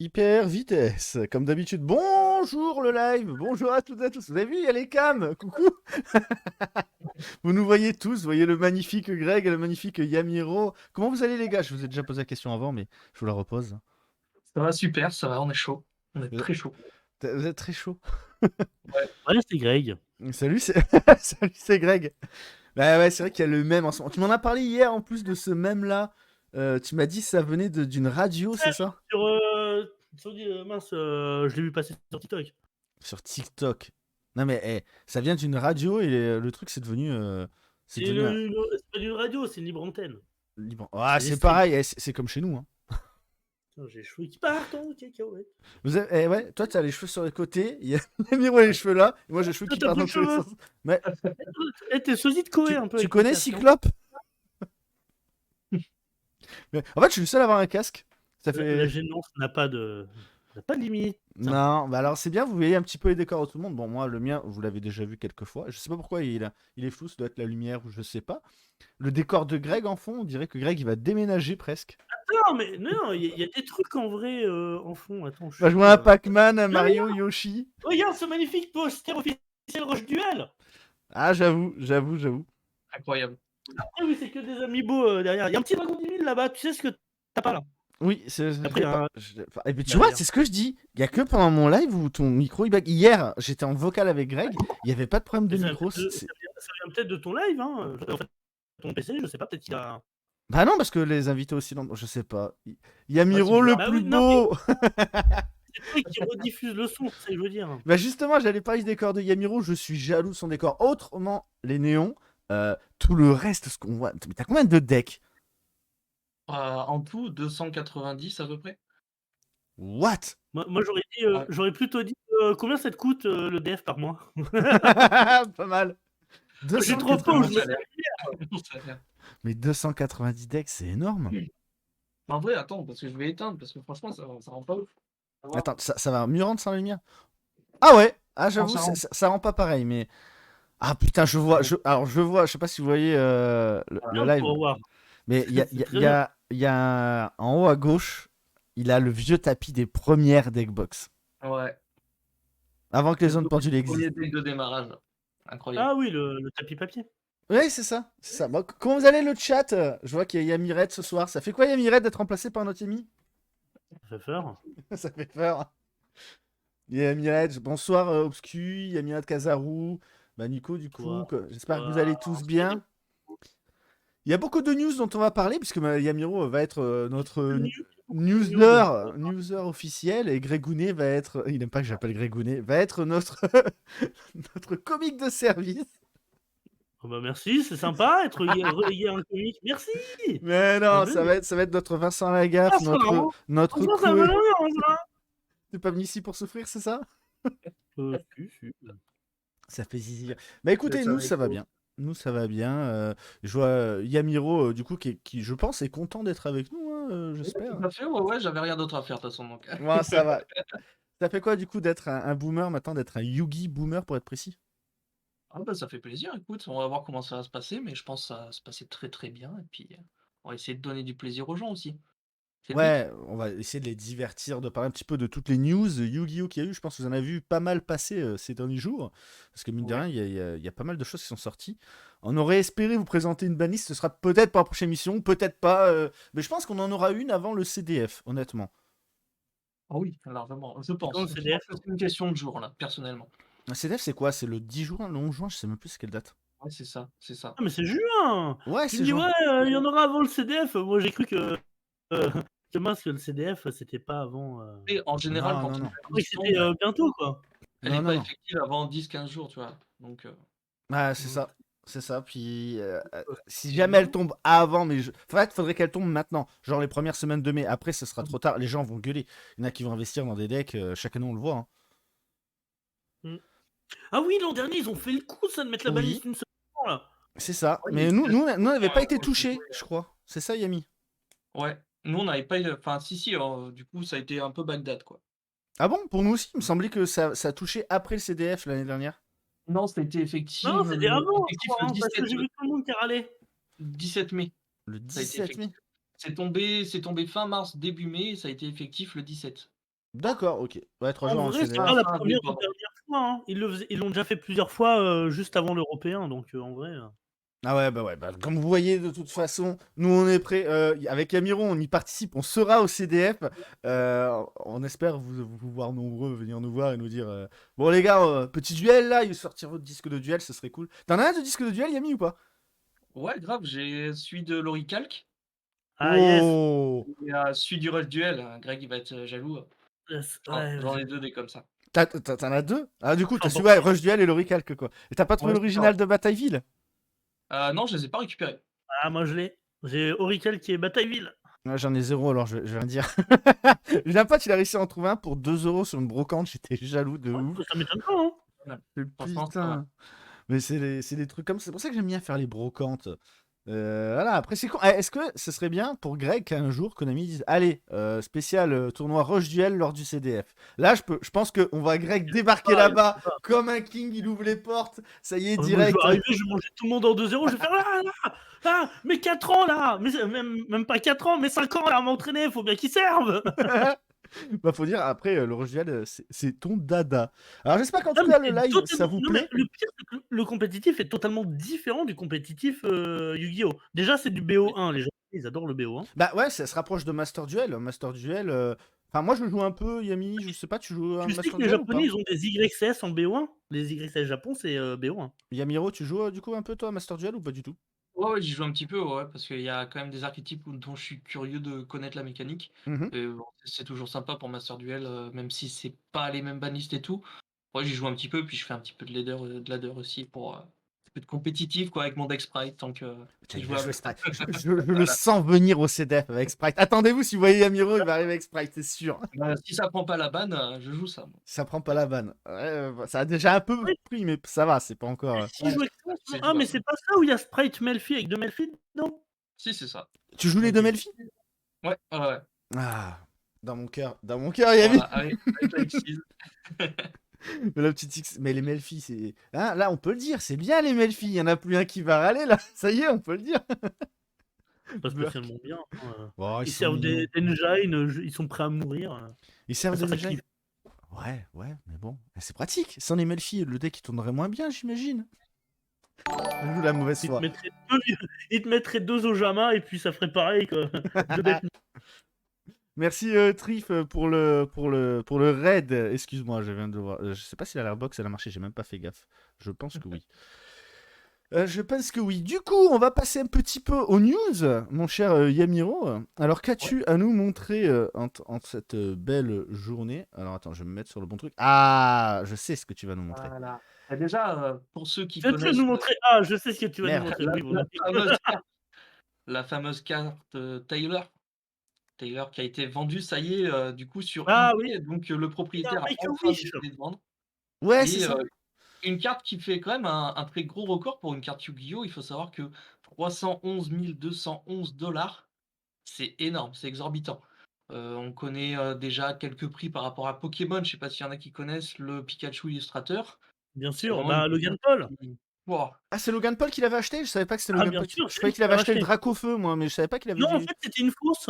Hyper vitesse, comme d'habitude. Bonjour le live, bonjour à toutes et à tous. Vous avez vu, il y a les cams, coucou. Vous nous voyez tous, vous voyez le magnifique Greg et le magnifique Yamiro. Comment vous allez les gars? Je vous ai déjà posé la question avant, mais je vous la repose. Ça va super, ça va, on est chaud. On est Vous êtes, très chaud. vous êtes très chaud. Ouais. Ouais, c'est Greg. Salut, c'est Salut, c'est Greg. Bah ouais, c'est vrai qu'il y a le même en ce moment. Tu m'en as parlé hier en plus de ce même là. Tu m'as dit que ça venait d'une radio, c'est ça? Mince, je l'ai vu passer sur TikTok. Sur TikTok. Non mais ça vient d'une radio et le truc c'est devenu C'est un pas d'une radio, c'est une libre antenne. libre. Ah, C'est des c'est streams. pareil, c'est comme chez nous hein. Putain, j'ai les cheveux qui partent en cacahuète. Ouais, toi t'as les cheveux sur les côtés, il y a Miro les cheveux là, et moi j'ai les cheveux Toi, qui t'as partent plus dans de tous les cheveux. sens. Mais T'es sosie de Koé tu, un peu tu avec connais ton casque, hein. Cyclope? Mais en fait, je suis le seul à avoir un casque. Ça La fait. gênance n'a pas de limite. Non, bah alors c'est bien, vous voyez un petit peu les décors de tout le monde. Bon, moi, le mien, vous l'avez déjà vu quelques fois. Je sais pas pourquoi il est flou, ça doit être la lumière ou je sais pas. Le décor de Greg en fond, on dirait que Greg il va déménager presque. Non, mais non, il y a des trucs en vrai en fond. Attends, Bah, je vois un Pac-Man, un Mario, Yoshi. Regarde ce magnifique poster officiel Roche Duel. Ah, j'avoue. Incroyable. Ah oui, c'est que des amiibo derrière. Il y a un petit dragon 10 000 là-bas. Tu sais ce que t'as pas là. Oui, Après, Et puis tu vois, derrière. c'est ce que je dis. Il y a que pendant mon live où ton micro il bug. Hier, j'étais en vocal avec Greg, il y avait pas de problème de Mais micro. ça vient peut-être de ton live, hein. En fait, ton PC, je sais pas, peut-être qu'il a. Bah non, parce que les invités aussi, je sais pas. Il y a c'est Miro le bizarre. Bah plus oui, non, mais beau. c'est toi qui rediffuse le son, c'est ce que je veux dire. Bah justement, j'allais parler du décor de Yamiro, je suis jaloux de son décor. Autrement, les néons, tout le reste, ce qu'on voit. Mais t'as combien de decks? En tout, 290 à peu près. What? Moi Ouais. j'aurais plutôt dit combien ça te coûte le dev par mois. Pas mal. Je suis trop 280. pauvre, Mon je me salaire. Mon salaire. Mais 290 decks, c'est énorme. En vrai, attends, parce que je vais éteindre, parce que franchement, ça rend pas ouf. Attends, ça va mieux rendre sans lumière? Ah ouais. Ah Non, j'avoue, ça rend. ça rend pas pareil, mais. Ah putain, je vois. Alors je vois, je sais pas si vous voyez le rien live. pour voir. Mais il y a, C'est très bien. en haut à gauche, il a le vieux tapis des premières deckbox. Ouais. Avant que les zones pendules Premier existent. deck de démarrage. Incroyable. Ah oui, le tapis papier. Oui, c'est ça. C'est ça. Bon, comment vous allez le chat? Je vois qu'il y a Yamiret ce soir. Ça fait quoi Yamiret d'être remplacé par notre Yami? Ça fait peur. Ça fait peur. Il y a Yamiret, bonsoir Obscu, Yamiret Kazaru, bah Nico du coup. J'espère que vous allez tous bien. Il y a beaucoup de news dont on va parler, puisque Yamiro va être notre newser officiel, et Grégounet va être. Il n'aime pas que j'appelle Grégounet, va être notre, notre comique de service. Oh bah merci, c'est sympa être relayé un comique. Merci. Mais non, ça va être notre Vincent Lagaffe, Ah, ça va. notre Franchement, ça va Coué. bien, T'es pas venu ici pour souffrir, c'est ça? si. Ça fait zizi. Bah écoutez, nous ça va bien. Nous ça va bien. Je vois Yamiro, du coup, qui, je pense, est content d'être avec nous, hein, j'espère. Tout à fait, ouais, j'avais rien d'autre à faire de toute façon. Donc. Ouais, ça va. Ça fait quoi du coup d'être un boomer maintenant, d'être un Yugi boomer pour être précis? Ah bah ça fait plaisir, écoute, on va voir comment ça va se passer, mais je pense que ça va se passer très très bien, et puis on va essayer de donner du plaisir aux gens aussi. C'est le but. Ouais, on va essayer de les divertir, de parler un petit peu de toutes les news Yu-Gi-Oh! Qu'il y a eu. Je pense que vous en avez vu pas mal passer ces derniers jours. Parce que mine de Ouais. rien, il y a pas mal de choses qui sont sorties. On aurait espéré vous présenter une banliste. Ce sera peut-être pour la prochaine émission, peut-être pas. Mais je pense qu'on en aura une avant le CDF, honnêtement. Ah oui, largement, je pense. Quand le Je pense CDF. que c'est une question de jour, là, personnellement. Le CDF, c'est quoi? C'est le 10 juin, le 11 juin? Je sais même plus c'est quelle date. Ouais, c'est ça, c'est ça. Ah mais c'est juin. Ouais, Tu c'est me dis juin. ouais, il y en aura avant le CDF. Moi j'ai cru que mince que le CDF c'était pas avant. Et en général, Non, quand non, une non. Je croyais que banlist c'était tombe, bientôt quoi. elle Non, n'est non, pas non. effective avant 10-15 jours, tu vois. Donc, Ah, c'est ça. C'est ça. Puis, si c'est jamais elle bien. tombe avant, mais en fait, faudrait qu'elle tombe maintenant. Genre les premières semaines de mai. Après, ce sera trop tard. Les gens vont gueuler. Il y en a qui vont investir dans des decks. Chaque année, on le voit. Hein. Ah oui, l'an dernier ils ont fait le coup ça de mettre la Oui, banliste une semaine avant, là. c'est ça. ouais, il y a Mais eu nous on n'avait pas été quand j'ai touchés, joué, je crois. C'est ça, Yami. ouais, nous on n'avait pas eu enfin si, du coup ça a été un peu Bagdad, quoi. Ah bon? Pour nous aussi, il me semblait que ça touchait après le CDF l'année dernière. Non, c'était effectif, Non, c'était avant, je effectif crois, le hein, parce que 17 j'ai vu tout le monde qui râlait. 17 mai, Le ça a été 17 mai. effectif. C'est tombé fin mars, début mai, ça a été effectif le 17. D'accord, ok. Ouais, 3 En jours en vrai, c'est CDF. pas la Ça première ou dépend. dernière fois, hein. Ils l'ont déjà fait plusieurs fois juste avant l'européen, donc en vrai. Ah ouais, bah, comme vous voyez, de toute façon, nous on est prêts. Avec Amiro, on y participe, on sera au CDF. On espère vous voir nombreux, venir nous voir et nous dire bon, les gars, petit duel là, il sortir votre disque de duel, ce serait cool. T'en as un de disque de duel, Yami, ou pas? Ouais, grave, j'ai celui de l'Oricalc Ah yes. Oh! et celui du Rush Duel. Greg, il va être jaloux. Ouais, J'en ai 2 des comme ça. T'en as deux? Ah, du coup, t'as enfin, su, bon, ouais, Rush Duel et Loricalc, quoi. Et t'as pas trouvé Ouais, c'est ça, ouais. l'original de Batailleville? Non, je les ai pas récupérés. ah, moi je l'ai. J'ai Aurical qui est Batailleville. Ouais, j'en ai zéro, alors je vais rien dire. J'ai un pote, il a réussi à en trouver un pour 2 € sur une brocante, j'étais jaloux de Ouais, ouf. ça m'étonne pas, hein. Ouais. Franchement, c'est pas mal. Putain. Mais c'est des trucs comme ça. C'est pour ça que j'aime bien faire les brocantes. Voilà, après c'est con. Est-ce que ce serait bien pour Greg qu'un jour Konami dise allez, spécial tournoi Rush Duel lors du CDF. Là, je pense qu'on voit Greg débarquer Ah, là-bas comme un king, il ouvre les portes, ça y est, moi je vais direct. arriver, je vais manger tout le monde en 2-0, je vais faire mais 4 ans là, mais même pas 4 ans, mais 5 ans là à m'entraîner, faut bien qu'ils servent. Bah, faut dire, après, le Rush Duel, c'est ton dada. Alors, j'espère qu'en Non, tout mais cas, le c'est live, ça totalement. vous Non, mais plaît. le pire, c'est que le compétitif est totalement différent du compétitif Yu-Gi-Oh! Déjà, c'est du BO1. Les gens, ils adorent le BO1. Bah ouais, ça se rapproche de Master Duel. Master Duel. Enfin, moi, je joue un peu, Yami, je sais pas, tu joues à Tu sais Master que les Duel ou Japonais, pas? ils ont des YCS en BO1. Les YCS Japon, c'est BO1. Yamiro, tu joues du coup un peu, toi, à Master Duel ou pas du tout? Ouais, ouais, j'y joue un petit peu, ouais, parce qu'il y a quand même des archétypes dont je suis curieux de connaître la mécanique. Mhm. Et bon, c'est toujours sympa pour Master Duel, même si c'est pas les mêmes bannistes et tout. Ouais, j'y joue un petit peu, puis je fais un petit peu de ladder aussi pour un petit peu de compétitif, quoi, avec mon deck sprite, tant que Putain, c'est il va jouer jouable. Sprite. Je le Voilà. sens venir au CDF avec Sprite. Attendez-vous, si vous voyez Yamiro, il va arriver avec Sprite, c'est sûr. Bah, si ça prend pas la banne, je joue ça, moi. Ça prend pas la vanne. Ouais, ça a déjà un peu Oui, pris, mais ça va, c'est pas encore. mais si Ouais, je joue avec ça, c'est ah, mais jouable. c'est pas ça où il y a Sprite Melfi avec 2 Melfi dedans? Si, c'est ça. Tu joues les deux Ok. Melfi? Ouais, ouais, ouais. Ah, dans mon cœur, Yami. Voilà, avec la Xyz. Mais la petite X, mais les Melfi, c'est. Hein, là, on peut le dire, c'est bien les Melfi. Il y en a plus un qui va râler là. Ça y est, on peut le dire. Pas Burk. spécialement bien. Oh, ils Ils sont servent mignons. des engines, ils sont prêts à mourir. Ils servent Ça des kiffe. engines. Ouais, mais bon, c'est pratique. Sans les Melfi, le deck il tournerait moins bien, j'imagine. Je joue la mauvaise foi. Ils te mettraient 2 Ojama et puis ça ferait pareil que 2 bêtes. Merci Trif pour le raid. Excuse-moi, je viens de voir. Je sais pas si la box elle a marché, j'ai même pas fait gaffe. Je pense que oui. Je pense que oui. Du coup, on va passer un petit peu aux news, mon cher Yamiro. Alors, qu'as-tu à nous montrer en cette belle journée? Alors, attends, je vais me mettre sur le bon truc. Ah, je sais ce que tu vas nous montrer. Voilà. Bah, déjà, pour ceux qui Tu vas connaissent nous montrer. Ah, je sais ce que tu vas nous Merde. montrer. la Oui, la volontiers. fameuse carte la fameuse carte, Taylor qui a été vendue, ça y est, du coup sur Ah oui, eBay, donc le il y a un propriétaire a Make a enfin Wish. décidé de vendre Ouais, c'est et ça. une carte qui fait quand même un très gros record pour une carte Yu-Gi-Oh! Il faut savoir que 311 211 $, c'est énorme, c'est exorbitant. On connaît, déjà quelques prix par rapport à Pokémon, je sais pas s'il y en a qui connaissent le Pikachu Illustrator. Bien C'est sûr, vraiment une bah Logan carte Paul. qui waouh! Ah, c'est Logan Paul qui l'avait acheté? Je savais pas que c'était Ah, Logan bien Paul. sûr, Je c'est croyais lui qu'il qui avait l'a acheté le racheté. Dracofeu, moi, mais je savais pas qu'il avait. Non, en fait, c'était une fausse.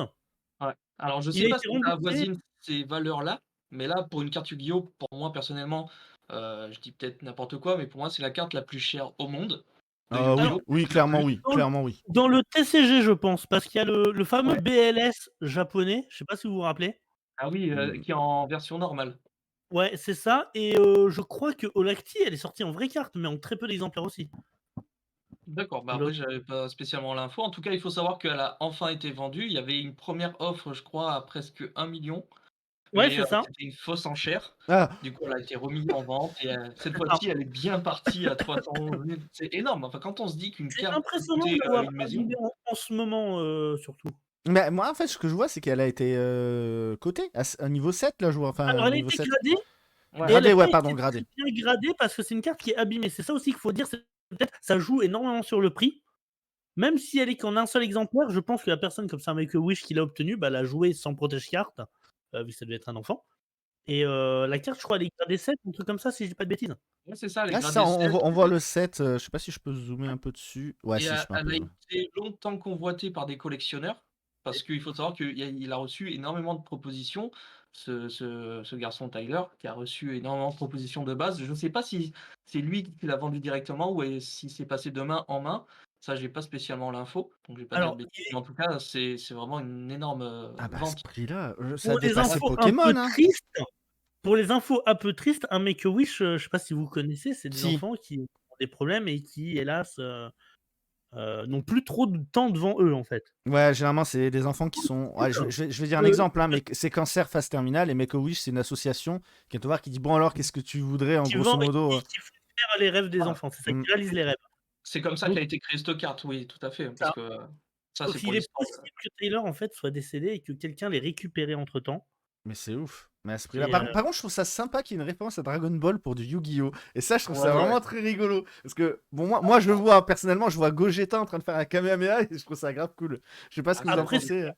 Ouais. Alors je Il sais a pas été si ça remboursé. avoisine ces valeurs-là, mais là, pour une carte Yu-Gi-Oh! Pour moi personnellement, je dis peut-être n'importe quoi, mais pour moi, c'est la carte la plus chère au monde de Ah oui, Yu-Gi-Oh! Alors, oui, De clairement, plus oui, dans le clairement, oui. dans le TCG, je pense, parce qu'il y a le fameux ouais. BLS japonais, je sais pas si vous vous rappelez? Ah oui, Hmm. qui est en version normale. Ouais, c'est ça et je crois que Olacti, elle est sortie en vraie carte, mais en très peu d'exemplaires aussi. D'accord, bah, Le après j'avais pas spécialement l'info. En tout cas, il faut savoir qu'elle a enfin été vendue. Il y avait une première offre, je crois, à presque 1 million, Ouais, mais c'est ça, c'était une fausse enchère. Ah, Du coup, elle a été remise en vente et cette c'est ça. fois-ci, elle est bien partie à 311 000. C'est énorme. Enfin, quand on se dit qu'une C'est carte peut impressionnant coûter, de la voir une maison. arriver en ce moment, surtout. mais moi, en fait, ce que je vois, c'est qu'elle a été cotée à niveau 7, là, je vois. Alors Enfin, elle a niveau été 7. gradée et Ouais. elle a Gradé, ouais, pas pardon, été gradé. très bien gradée parce que c'est une carte qui est abîmée. C'est ça aussi qu'il faut dire, c'est peut-être ça joue énormément sur le prix. Même si elle est qu'en un seul exemplaire, je pense que la personne comme ça Make a Wish qui l'a obtenue, bah, l'a jouée sans protège carte, vu que ça devait être un enfant et la carte, je crois, elle est gradée 7, un truc comme ça, si je dis pas de bêtises. Ouais, c'est ça, elle est Ah, c'est ça, gradée 7 on voit le 7. Je sais pas si je peux zoomer un peu dessus. Ouais, et si, je peux un elle peu a zoomer. été longtemps convoitée par des collectionneurs parce qu'il faut savoir qu'il a reçu énormément de propositions. ce garçon Tyler, qui a reçu énormément de propositions de base. Je ne sais pas si c'est lui qui l'a vendu directement ou si c'est passé de main en main. Ça, j'ai pas spécialement l'info, donc je vais pas dire de Alors, bêtises. Mais en tout cas, c'est vraiment une énorme Ah bah, à ce vente. prix-là, ça a pour les dépassé infos un Pokémon, peu hein. tristes, un Make-A-Wish, je sais pas si vous connaissez, c'est des Si. enfants qui ont des problèmes et qui, hélas, n'ont plus trop de temps devant eux, en fait. Ouais, généralement, c'est des enfants qui sont. Ouais, je vais dire un Heu, exemple, hein, mais c'est Cancer Phase Terminale et Make-A-Wish, c'est une association qui vient te voir qui dit bon, alors, qu'est-ce que tu voudrais, en qui grosso vend modo qui faire les rêves des Voilà. enfants, c'est ça, Hmm. qui réalise les rêves. C'est comme ça Donc qu'a été créé Stockart, oui, tout à fait, parce ça. que ça, Donc c'est pour il est l'histoire. possible que Taylor, en fait, soit décédé et que quelqu'un l'ait récupéré entre-temps Mais c'est ouf. Mais à ce prix-là. et Par contre, je trouve ça sympa qu'il y ait une référence à Dragon Ball pour du Yu-Gi-Oh! Et ça, je trouve Ouais, ça ouais. vraiment très rigolo. Parce que, bon, moi je vois, personnellement, je vois Gogeta en train de faire un Kamehameha et je trouve ça grave cool. Je sais pas ce que vous en après c'est pensez.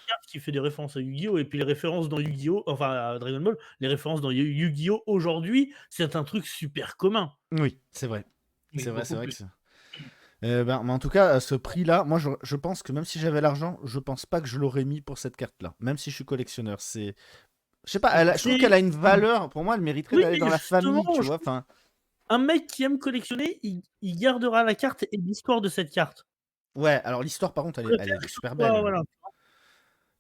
Carte qui fait des références à Yu-Gi-Oh! Et puis les références dans Yu-Gi-Oh! Enfin à Dragon Ball, les références dans Yu-Gi-Oh! Aujourd'hui, c'est un truc super commun. Oui, c'est vrai. Oui, C'est vrai, c'est beaucoup vrai que plus. c'est. Mais en tout cas, à ce prix-là, moi je pense que même si j'avais l'argent, je pense pas que je l'aurais mis pour cette carte-là. Même si je suis collectionneur. C'est. Je sais pas, je trouve qu'elle C'est a une valeur. Pour moi, elle mériterait Oui, d'aller dans mais la justement, famille, tu je vois. Enfin, un mec qui aime collectionner, il gardera la carte et l'histoire de cette carte. ouais, alors l'histoire, par contre, Je elle préfère est que ce super soit belle. voilà.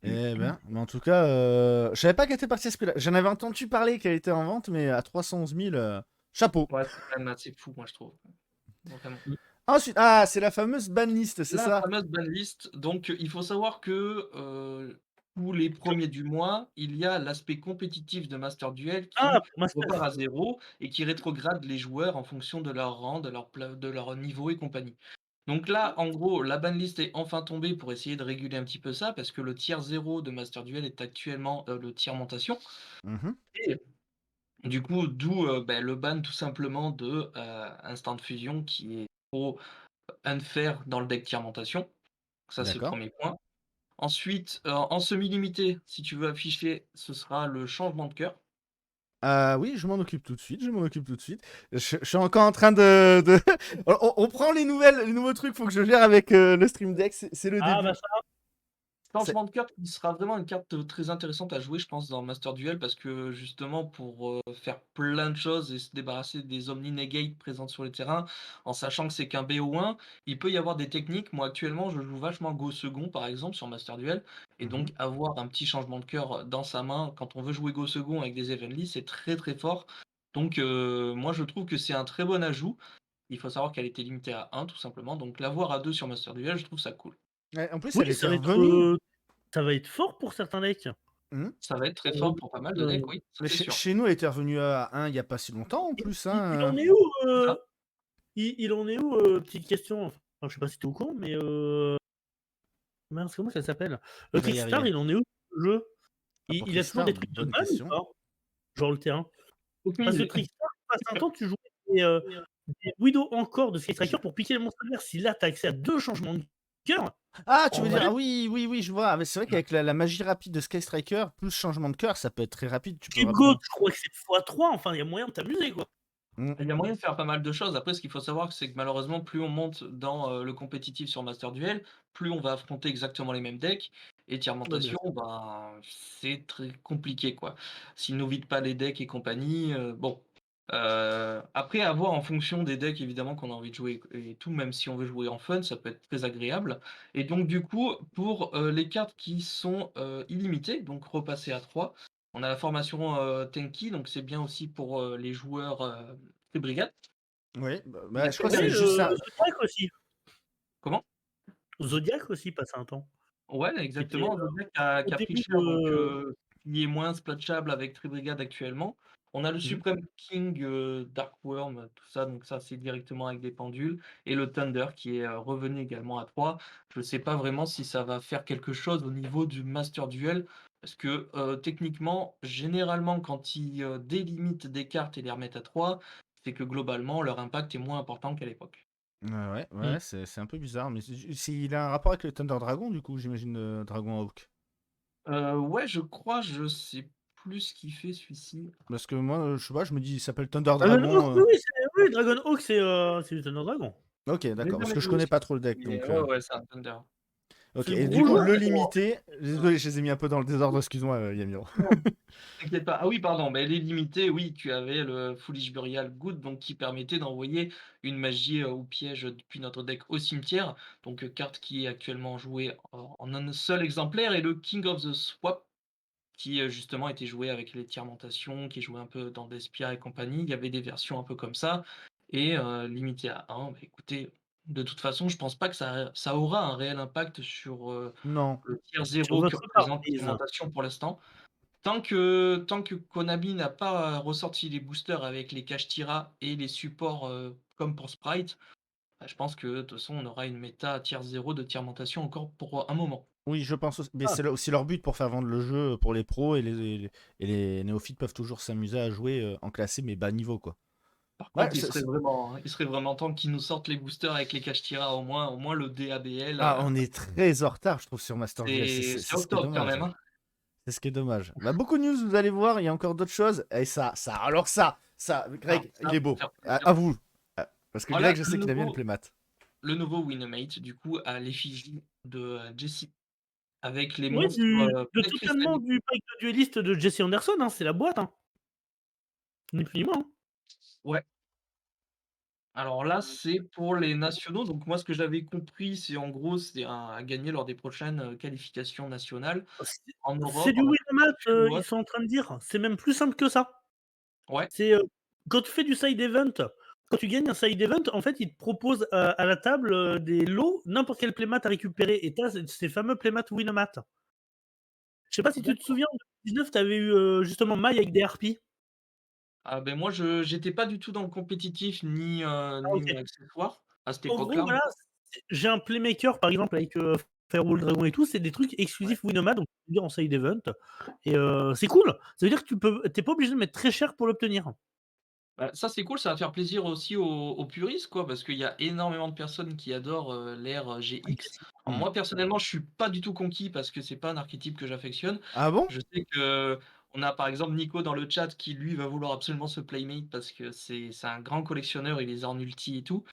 Eh ben, mais en tout cas, je savais pas qu'elle était partie à ce prix-là. J'en avais entendu parler qu'elle était en vente, mais à 311 000, chapeau. Ouais, c'est quand même assez fou, moi, je trouve. Vraiment. Ensuite, c'est la fameuse banlist, c'est La ça? fameuse banlist, donc il faut savoir que, tous les premiers du mois, il y a l'aspect compétitif de Master Duel Ah, qui pour Master. repart à 0 et qui rétrograde les joueurs en fonction de leur rang, de leur niveau et compagnie. Donc là, en gros, la banlist est enfin tombée pour essayer de réguler un petit peu ça, parce que le tier 0 de Master Duel est actuellement, le tier montation Mhm. et du coup, d'où, le ban tout simplement de, Instant Fusion qui est trop unfair dans le deck tier montation. Ça, c'est le D'accord. premier point. Ensuite, en semi-limité, si tu veux afficher, ce sera le changement de cœur. Oui, je m'en occupe tout de suite, je m'en occupe tout de suite. Je suis encore en train on prend les nouveaux trucs, faut que je gère avec le Stream Deck, c'est le Ah début. bah ça, C'est- Changement de carte qui sera vraiment une carte très intéressante à jouer, je pense, dans Master Duel, parce que justement, pour faire plein de choses et se débarrasser des Omni Negate présentes sur le terrain, en sachant que c'est qu'un BO1, il peut y avoir des techniques. Moi, actuellement, je joue vachement Go second, par exemple, sur Master Duel, et Mhm. donc avoir un petit changement de cœur dans sa main quand on veut jouer Go second avec des Evenly, c'est très très fort. Donc, moi, je trouve que c'est un très bon ajout. Il faut savoir qu'elle était limitée à 1, tout simplement, donc l'avoir à 2 sur Master Duel, je trouve ça cool. Ouais, en plus, oui, elle était revenue. ça va être fort pour certains decks. Mhm. Ça va être très Heu, fort pour pas mal de heu, decks, oui, ça Mais c'est sûr. chez nous, elle était revenue à 1 il y a pas si longtemps en il plus, il hein. en est où, C'est ça. il en est où, petite question, enfin, je sais pas si tu es au courant, mais mince, comment ça s'appelle? On va y Trickstar, arriver. il en est où le jeu? Pour Il a toujours Trickstar, des trucs de bonne ban ou question. pas? Genre le terrain? Aucune Parce que idée. Trickstar, il passe un temps, tu jouais des Widow encore de Sky Striker pour piquer le monstre adverse. Si là, tu as accès à 2 changements de cœur, Ah, tu En veux vrai, dire, oui, je vois. Ah, mais c'est vrai qu'avec la magie rapide de Sky Striker, plus changement de cœur, ça peut être très rapide. Tu peux Scapegoat, rapidement. je crois que c'est x3, enfin, il y a moyen de t'amuser, quoi. Mm. il y a moyen de faire pas mal de choses. Après, ce qu'il faut savoir, c'est que malheureusement, plus on monte dans, le compétitif sur Master Duel, plus on va affronter exactement les mêmes decks et tiers Ouais, bien montation, sûr. ben, c'est très compliqué, quoi. S'ils nous vident pas les decks et compagnie, bon. Après, à voir en fonction des decks, évidemment, qu'on a envie de jouer et tout, même si on veut jouer en fun, ça peut être très agréable. Et donc, du coup, pour, les cartes qui sont, illimitées, donc repasser à 3, on a la formation, Tenki, donc c'est bien aussi pour, les joueurs, Free Brigade. Oui, Il y a je crois que Oui, c'est Tender juste ça. Zodiac aussi. comment? Zodiac aussi passe un temps, Ouais, qui était, exactement, Zodiac qui au a pris début cher, donc de qui est moins splatchable avec Tree Brigade actuellement. On a le Mhm. Supreme King, Dark Worm, tout ça, donc ça, c'est directement avec des pendules et le Thunder qui est, revenu également à 3. Je sais pas vraiment si ça va faire quelque chose au niveau du Master Duel parce que, techniquement, généralement, quand ils, délimitent des cartes et les remettent à 3, c'est que globalement, leur impact est moins important qu'à l'époque. mmh. C'est un peu bizarre. Mais il a un rapport avec le Thunder Dragon, du coup, j'imagine, Dragon Hawk. Ouais, je crois, je sais plus ce qu'il fait celui-ci. Parce que moi, je sais pas, je me dis, il s'appelle Thunder Dragon Hawk, Dragon. oui, Dragon Hawk, c'est du Thunder Dragon. Ok, Je l'ai d'accord. Parce jamais que je joué connais celui-ci, pas trop le deck, mais donc. ouais, ouais, c'est un Thunder. Ok, C'est le et du gros coup, jeu. le limité. Désolé, je les ai mis un peu dans le désordre, excuse-moi, Yamiro. Non, t'inquiète pas. Ah oui, pardon, mais les limités, oui, tu avais le Foolish Burial Good, donc qui permettait d'envoyer une magie ou piège depuis notre deck au cimetière. Donc carte qui est actuellement jouée en un seul exemplaire, et le King of the Swap, qui justement était joué avec les Tiermentations, qui jouait un peu dans Despia et compagnie. Il y avait des versions un peu comme ça, et limité à 1. Bah, écoutez, de toute façon, je pense pas que ça aura un réel impact sur Non. le tier Sur 0 que votre représente pare-brise. Tiermentation pour l'instant. Tant que Konami n'a pas ressorti les boosters avec les Kashtira et les supports comme pour Sprite, bah, je pense que de toute façon on aura une méta tier 0 de Tiermentation encore pour un moment. Oui, je pense aussi. Mais Ah. c'est aussi leur but pour faire vendre le jeu pour les pros et les néophytes peuvent toujours s'amuser à jouer en classé mais bas niveau quoi. Par Ouais, contre, il serait vraiment temps qu'ils nous sortent les boosters avec les Kashtira, au moins le DABL. Ah, on est très en retard, je trouve, sur Master Duel. C'est C'est ce qui est octobre quand dommage. même, hein. C'est ce qui est dommage. Bah, beaucoup de news, vous allez voir, il y a encore d'autres choses. Et alors ça, Alors, Greg, ça il est va beau. faire À plaisir. vous. Parce que Voilà Greg, je sais qu'il aime bien le playmat. le nouveau Winmate, du coup, à l'effigie de Jessie, avec les Oui, monstres peut-être totalement cristallisés. du pack de dueliste de Jesse Anderson, hein, c'est la boîte. Hein. Ni plus ni moins. Hein. Ouais. Alors là, c'est pour les nationaux. Donc moi, ce que j'avais compris, c'est en gros, c'est à gagner lors des prochaines qualifications nationales en C'est Europe, du en Afrique Winamax, du Sud ou ils autre. sont en train de dire. C'est même plus simple que ça. Ouais. C'est quand tu fais du side event, quand tu gagnes un side event, en fait, ils te proposent à la table des lots, n'importe quel playmat à récupérer. Et tu as ces fameux playmats Winamax. Je sais pas si tu te D'accord. souviens, en 2019, tu avais eu justement Maille avec des harpies. Ah ben moi, je j'étais pas du tout dans le compétitif Ah, ok. ni accessoire à cette En gros, époque-là voilà, encore. j'ai un playmaker, par exemple, avec Firewall Dragon et tout, c'est des trucs Ouais. exclusifs Winoma, donc tu peux dire en side event. Et c'est cool. Ça veut dire que t'es pas obligé de mettre très cher pour l'obtenir. Bah, ça, c'est cool, ça va faire plaisir aussi aux puristes, quoi, parce qu'il y a énormément de personnes qui adorent l'ère GX. Alors, Hmm. moi, personnellement, je suis pas du tout conquis parce que c'est pas un archétype que j'affectionne. Ah bon? Je sais que on a par exemple Nico dans le chat qui lui va vouloir absolument ce playmate parce que c'est un grand collectionneur, il les a en ulti et tout.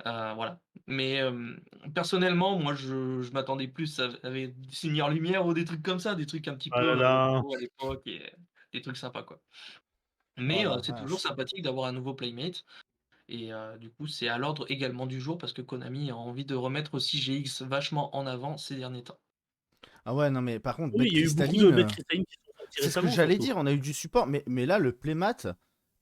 Voilà. Mais personnellement, moi je m'attendais plus avec du Seigneur Lumière ou des trucs comme ça, des trucs un petit Ah là peu là. rétro à l'époque et des trucs sympas quoi. Oh Mais la c'est toujours vache. sympathique d'avoir un nouveau playmate et du coup c'est à l'ordre également du jour parce que Konami a envie de remettre aussi GX vachement en avant ces derniers temps. Ah ouais, non, mais par contre, Oui, bête il y a eu beaucoup de cristalline, bêtes cristalline qui sont sorties c'est ce que récemment, j'allais surtout. dire. On a eu du support, mais là, le playmat,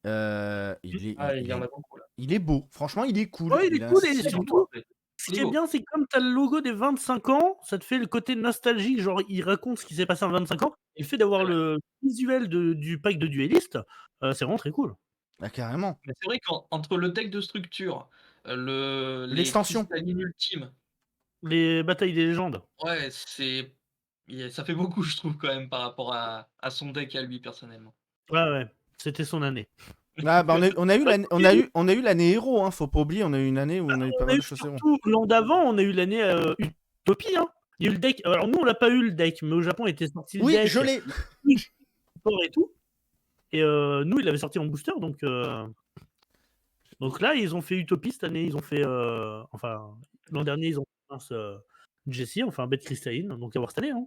Ah, il y en a beaucoup là. il est beau. Franchement, il est cool. Ouais, il est Il a un cool et Il est style. beau surtout, après. ce Il est qui est beau. bien, c'est que comme tu as le logo des 25 ans, ça te fait le côté nostalgique, genre il raconte ce qui s'est passé en 25 ans. Et le fait d'avoir C'est vrai. le visuel du pack de dueliste, c'est vraiment très cool. Ah, carrément. Mais c'est vrai qu'entre le deck de structure, les L'extension. cristallines ultimes, Les batailles des légendes. ouais, ça fait beaucoup, je trouve, quand même, par rapport à son deck à lui, personnellement. Ouais, ouais, c'était son année. Ah, bah, on a eu Ouais, on a eu l'année héros, hein, faut pas oublier. On a eu une année où on a eu pas on a mal eu de choses héros. surtout l'an d'avant, on a eu l'année Utopie. Hein. Il y a eu le deck. Alors nous, on l'a pas eu le deck, mais au Japon, il était sorti le Oui, deck, je l'ai. support et tout. Et nous, il l'avait sorti en booster, donc là, ils ont fait Utopie cette année. Ils ont fait, enfin, l'an dernier, ils ont fait Jessie, enfin Bête Cristalline. Donc à voir cette année. Hein.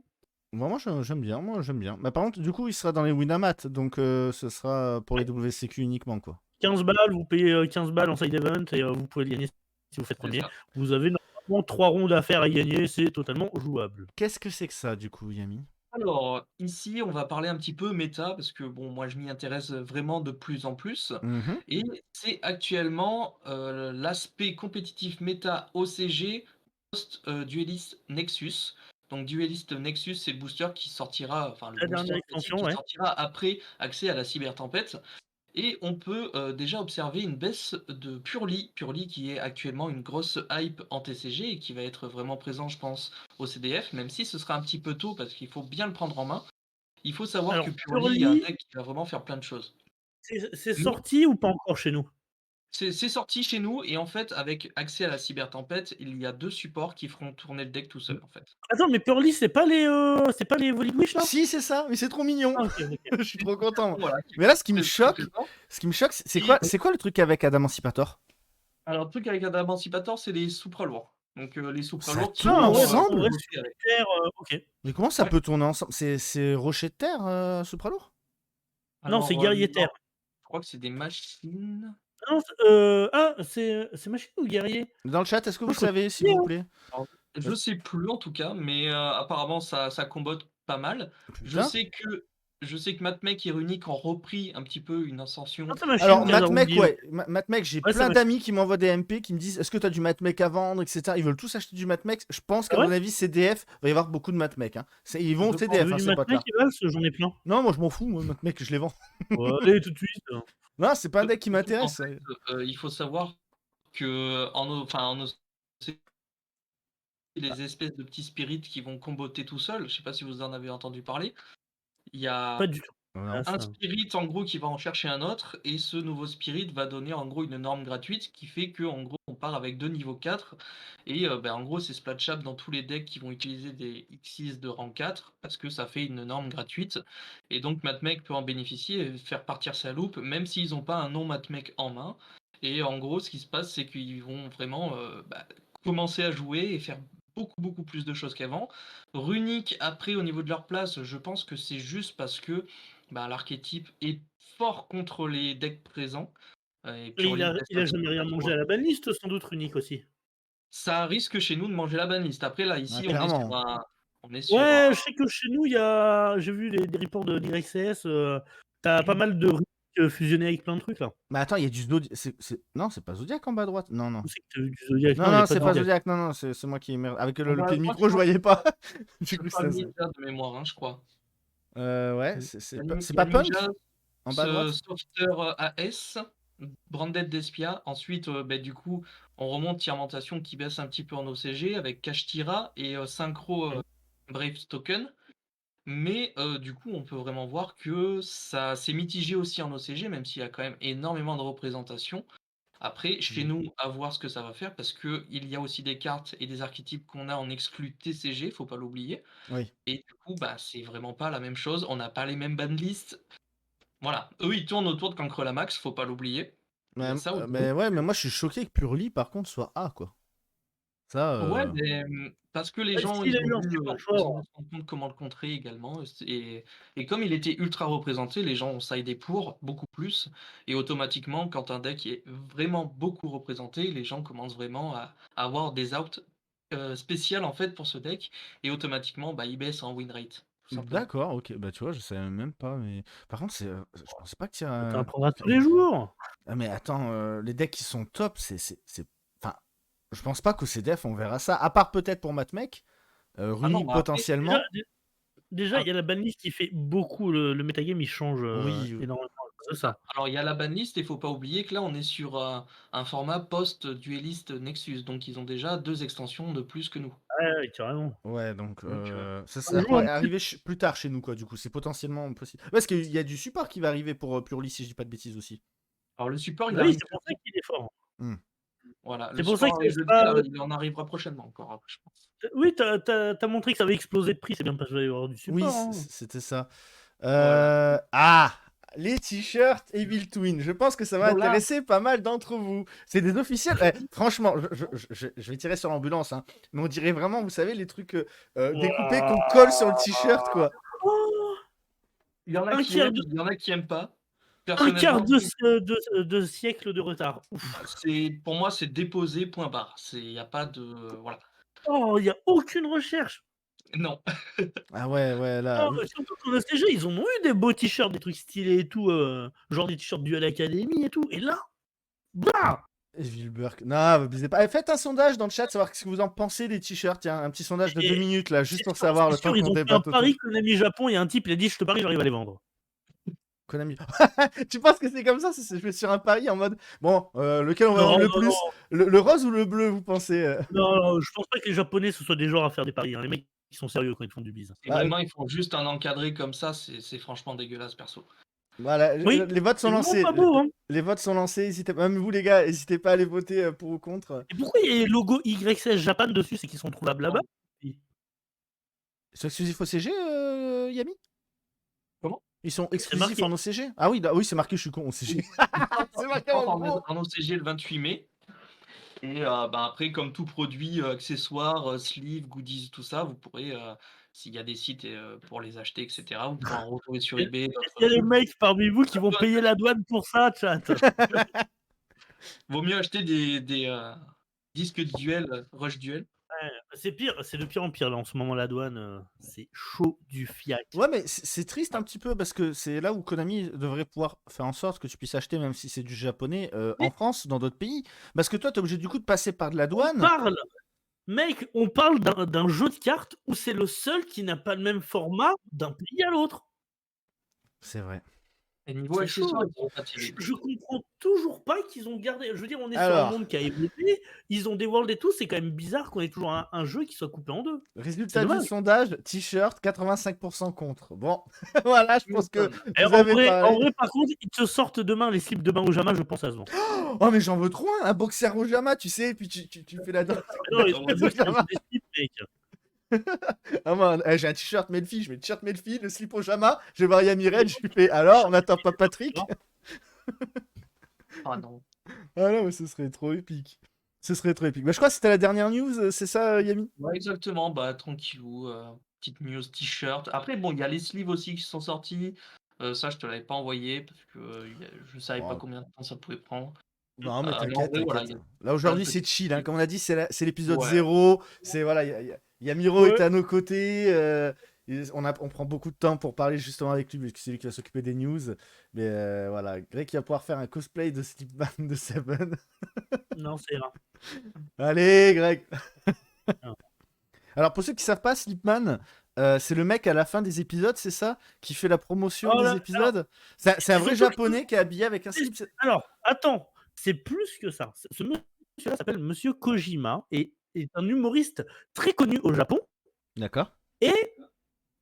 Moi, j'aime bien. Moi, j'aime bien. Bah, par contre, du coup, il sera dans les Winamax, donc ce sera pour les WCQ uniquement, quoi. 15 balles, vous payez 15 balles en side event et vous pouvez le gagner si vous faites C'est premier. ça. Vous avez normalement 3 rondes à faire à gagner, c'est totalement jouable. Qu'est-ce que c'est que ça, du coup, Yami? Alors, ici, on va parler un petit peu méta, parce que, bon, moi, je m'y intéresse vraiment de plus en plus. Mhm. Et c'est actuellement l'aspect compétitif méta OCG post-Duelist Nexus. Donc, Duelist Nexus, c'est le booster qui sortira, enfin, le La booster dernière classique extension, qui ouais. sortira après accès à la cybertempête. Et on peut déjà observer une baisse de Purely. Purely qui est actuellement une grosse hype en TCG et qui va être vraiment présent, je pense, au CDF, même si ce sera un petit peu tôt parce qu'il faut bien le prendre en main. Il faut savoir Alors, que Purely est un Purely, deck qui va vraiment faire plein de choses. c'est Mais sorti ou pas encore chez nous? c'est sorti chez nous et en fait, avec accès à la cybertempête, il y a 2 supports qui feront tourner le deck tout seul, en fait. Attends, mais Purely, c'est pas les Volied Wish là? Si, c'est ça, mais c'est trop mignon. Ah, ok, ok. Je suis trop content. Voilà, qui Mais là, ce qui me est très choque, présent. c'est Et quoi le truc avec Adam Emancipator? alors, le truc avec Adamantipator, c'est les Supra lourds. Donc les Ça supralourds qui tourne vont ensemble ouais, bosser avec. Terre, ok. Mais comment ça Ouais. peut tourner ensemble? C'est Rocher de Terre, Supralourd? Non, c'est Alors, Guerrier non, Terre. je crois que c'est des machines. Non, c'est Machine ou Guerrier? Dans le chat, est-ce que Moi, vous je crois que savez, c'est s'il Guerrier, vous hein. plaît? Alors, je Parce- sais plus en tout cas, mais apparemment ça combotte pas mal. Je Putain. sais que je sais que Matmec et Runic ont repris un petit peu une Non, ascension. c'est Machine, Alors, Casarou Matmec, Guillaume. ouais. Matmec, j'ai Ouais, c'est plein Machine. d'amis qui m'envoient des MP qui me disent est-ce que tu as du Matmec à vendre, etc. Ils veulent tous acheter du Matmec. Je pense Ah qu'à mon ouais? avis, CDF, va y avoir beaucoup de Matmec. Hein. Ils vont au Je Tu pense. veux CDF, hein, du ces Matmec, potes-là. Evals? J'en ai plein. Non, moi, je m'en fous, moi, Matmec, je les vends. Ouais, allez, tout de suite. Non, c'est pas un deck qui Surtout qu'en m'intéresse. fait, il faut savoir que en OCG, les espèces de petits spirites qui vont comboter tout seuls, je sais pas si vous en avez entendu parler. Il y Pas a du tout. Non. Ah, un ça. spirit en gros qui va en chercher un autre et ce nouveau spirit va donner en gros une norme gratuite qui fait que en gros on part avec 2 niveaux 4 et en gros c'est splatchable dans tous les decks qui vont utiliser des Xyz de rang 4 parce que ça fait une norme gratuite et donc Matmec peut en bénéficier et faire partir sa loupe même s'ils n'ont pas un non Matmec en main et en gros ce qui se passe c'est qu'ils vont vraiment commencer à jouer et faire beaucoup plus de choses qu'avant. Runic après au niveau de leur place je pense que c'est juste parce que l'archétype est fort contre les decks présents. Et Et Purely il a reste jamais rien mangé à la banlist, sans doute, Runic aussi. ça risque chez nous de manger la banlist. Après là, Ah, ici, clairement. on est sur Ouais, je sais que chez nous, j'ai vu des reports de d'YCS, t'as pas mal de Runic fusionnés avec plein de trucs là. Mais attends, il y a du Zodiac. Non, c'est pas Zodiac en bas à droite. Non, non. Où c'est que t'as vu du Zodiac? Non, Non, il y a non, pas c'est de pas Zodiac. Zodiac. Non, non, c'est moi qui merde. Avec le pied de moi, micro, je voyais pas. Du c'est coup, pas c'est ça. Ninja de mémoire, hein, je crois. Ouais, Mm. c'est Il pas, y c'est a pas Punk Ninja, en bas à droite? Softer AS, Branded Despia. Ensuite, du coup, on remonte Tiermentation qui baisse un petit peu en OCG avec Kashtira et Synchro Brave Token. Mais du coup, on peut vraiment voir que ça s'est mitigé aussi en OCG, même s'il y a quand même énormément de représentations. Après, chez nous, à voir ce que ça va faire, parce qu'il y a aussi des cartes et des archétypes qu'on a en exclu TCG, faut pas l'oublier. Oui. Et du coup, c'est vraiment pas la même chose. On n'a pas les mêmes banlists. Voilà. Eux, ils tournent autour de Cancrelamax, faut pas l'oublier. Il y a ça aussi. Mais ouais, mais moi, je suis choqué que Purely, par contre, soit A, quoi. Ça, Ouais, parce que les gens, S'il ils a ont eu un dû, support ils ont fort. dû se rendre compte comment le contrer également. Et comme il était ultra représenté, les gens ont sidé pour beaucoup plus. Et automatiquement, quand un deck est vraiment beaucoup représenté, les gens commencent vraiment à avoir des outs spéciales en fait pour ce deck. Et automatiquement, il baisse en win rate, tout simplement. d'accord, ok. Bah, tu vois, je savais même pas. Mais par contre, je pensais pas que tu T'en apprendras tous les jours. Ah, mais attends, les decks qui sont top, Enfin, je pense pas qu'au CDF, on verra ça. À part peut-être pour Matmec, Ah non, Runic après, potentiellement. Déjà, il y a la banlist qui fait beaucoup. Le metagame, il change Oui, énormément à cause de c'est ça. ça. Alors il y a la banlist et il faut pas oublier que là on est sur un format post-dueliste Nexus, donc ils ont déjà 2 extensions de plus que nous. Ouais, carrément. ouais, donc Donc, ça joue un pourrait arriver plus tard chez nous, quoi, du coup. C'est potentiellement possible. Parce qu'il y a du support qui va arriver pour Purely, si je dis pas de bêtises aussi. alors le support il Bah oui, arrive c'est pour ça qu'il est fort. Hmm. voilà, le C'est pour ça support que arrive c'est jeudi, pas. il en arrivera prochainement encore après, je pense. Oui, t'as montré que ça avait explosé de prix, c'est bien parce qu'il va y avoir du Oui, support. Hein. c'était ça. Voilà. Ah! Les t-shirts Evil Twin. Je pense que ça va Voilà. intéresser pas mal d'entre vous. C'est des officiels. Franchement, je vais tirer sur l'ambulance, hein. Mais on dirait vraiment, vous savez, les trucs découpés qu'on colle sur le t-shirt, quoi. Oh, Il y en a un qui quart aiment, de, il y en a qui aiment pas. un quart Personnellement, de siècle de retard. Ouf. pour moi c'est déposé point barre. Il y a pas de voilà. Oh, il n'y a aucune recherche. Non. Ah ouais, là. Oh, surtout qu'en OCG, ils ont eu des beaux t-shirts, des trucs stylés et tout, genre des t-shirts du à l'académie et tout. Et là, bah Evil Burke. Non, vous abusez pas. Faites un sondage dans le chat, savoir ce que vous en pensez des t-shirts. Tiens, un petit sondage de 2 minutes, là, juste pour savoir le temps ils qu'on ont fait un débatte autour. pari Konami Japon, il y a un type, il a dit je te parie, j'arrive à les vendre. Konami. Tu penses que c'est comme ça? Je vais sur un pari en mode. Bon, lequel on va Non, vendre le non, plus? non. Le rose ou le bleu, vous pensez? Non, je pense pas que les Japonais ce soient des genres à faire des paris. Hein. Les mecs, ils sont sérieux quand ils font du bise. Et Ah, vraiment ils font juste un encadré comme ça, c'est franchement dégueulasse perso. voilà, Oui, les votes sont c'est vraiment lancés. pas beau. Hein. Les votes sont lancés. N'hésitez pas, même vous les gars, n'hésitez pas à aller voter pour ou contre. Et pourquoi il y a les logos YCS Japan dessus? C'est qu'ils sont trouvables là-bas. Ils sont exclusifs au CG, Yami? Comment? Ils sont exclusifs marqué. en OCG? Ah oui, oui, c'est marqué, je suis con, OCG. C'est marqué en gros. En OCG le 28 mai. Et après, comme tout produit, accessoires, sleeves, goodies, tout ça, vous pourrez, s'il y a des sites pour les acheter, et cetera, vous pourrez en retrouver sur eBay, Est-ce qu'il y a des mecs parmi vous qui vont payer la douane pour ça, chat? Vaut mieux acheter des disques Duel, Rush Duel. Ouais, c'est pire, c'est de pire en pire là en ce moment la douane, c'est chaud du fiac. Ouais, mais c'est triste un petit peu parce que c'est là où Konami devrait pouvoir faire en sorte que tu puisses acheter, même si c'est du japonais, Mais- en France, dans d'autres pays. Parce que toi, t'es obligé du coup de passer par de la On douane. parle, mec, on parle d'un jeu de cartes où c'est le seul qui n'a pas le même format d'un pays à l'autre. C'est vrai. Et niveau C'est accessoires, chaud. ils sont pas Je terribles. je comprends toujours pas qu'ils ont gardé. Je veux dire, on est sur un Alors, monde qui a évolué. Ils ont des worlds et tout. C'est quand même bizarre qu'on ait toujours un jeu qui soit coupé en deux. C'est résultat du dommage. sondage, t-shirt, 85% contre. Bon, voilà, je Tu pense que m'étonnes. Et vous avez en pareil. vrai, par contre, ils te sortent demain les slips de bain au Jama, je pense à se vend. Oh, mais j'en veux trop un boxer au Jama, tu sais, et puis tu fais la danse. Non, les Non, slips, au c'est Jama. des slips, mec. Ah, moi, j'ai un t-shirt Melfi, je mets le t-shirt Melfi, le slip au Jama, je vais voir Yami Red, je lui fais alors, on n'attend pas Patrick. Ah non. Ah non, mais ce serait trop épique. Ce serait trop épique. Bah, je crois que c'était la dernière news, c'est ça, Yami? Ouais, exactement, tranquillou, petite news t-shirt. Après, bon, il y a les sleeves aussi qui sont sortis. Ça, je te l'avais pas envoyé parce que je savais pas Bon, combien de temps ça pouvait prendre. non, mais Mais en t'inquiète, vrai, voilà, t'inquiète. il y a Là, plein de aujourd'hui, c'est petits chill, hein. sleeves. Comme on a dit, c'est l'épisode Ouais. 0. C'est, voilà, Yamiro est Ouais. à nos côtés. On prend beaucoup de temps pour parler justement avec lui, parce que c'est lui qui va s'occuper des news. Mais voilà, Greg qui va pouvoir faire un cosplay de Slipman de Seven. Non, c'est rare. Allez, Greg. Non. Alors, pour ceux qui savent pas, Slipman, c'est le mec à la fin des épisodes, c'est ça? Qui fait la promotion Oh des là, épisodes? C'est un vrai surtout que- japonais qui est habillé avec un slip. Alors, attends, c'est plus que ça. Ce monsieur-là s'appelle Monsieur Kojima et est un humoriste très connu au Japon. D'accord. Et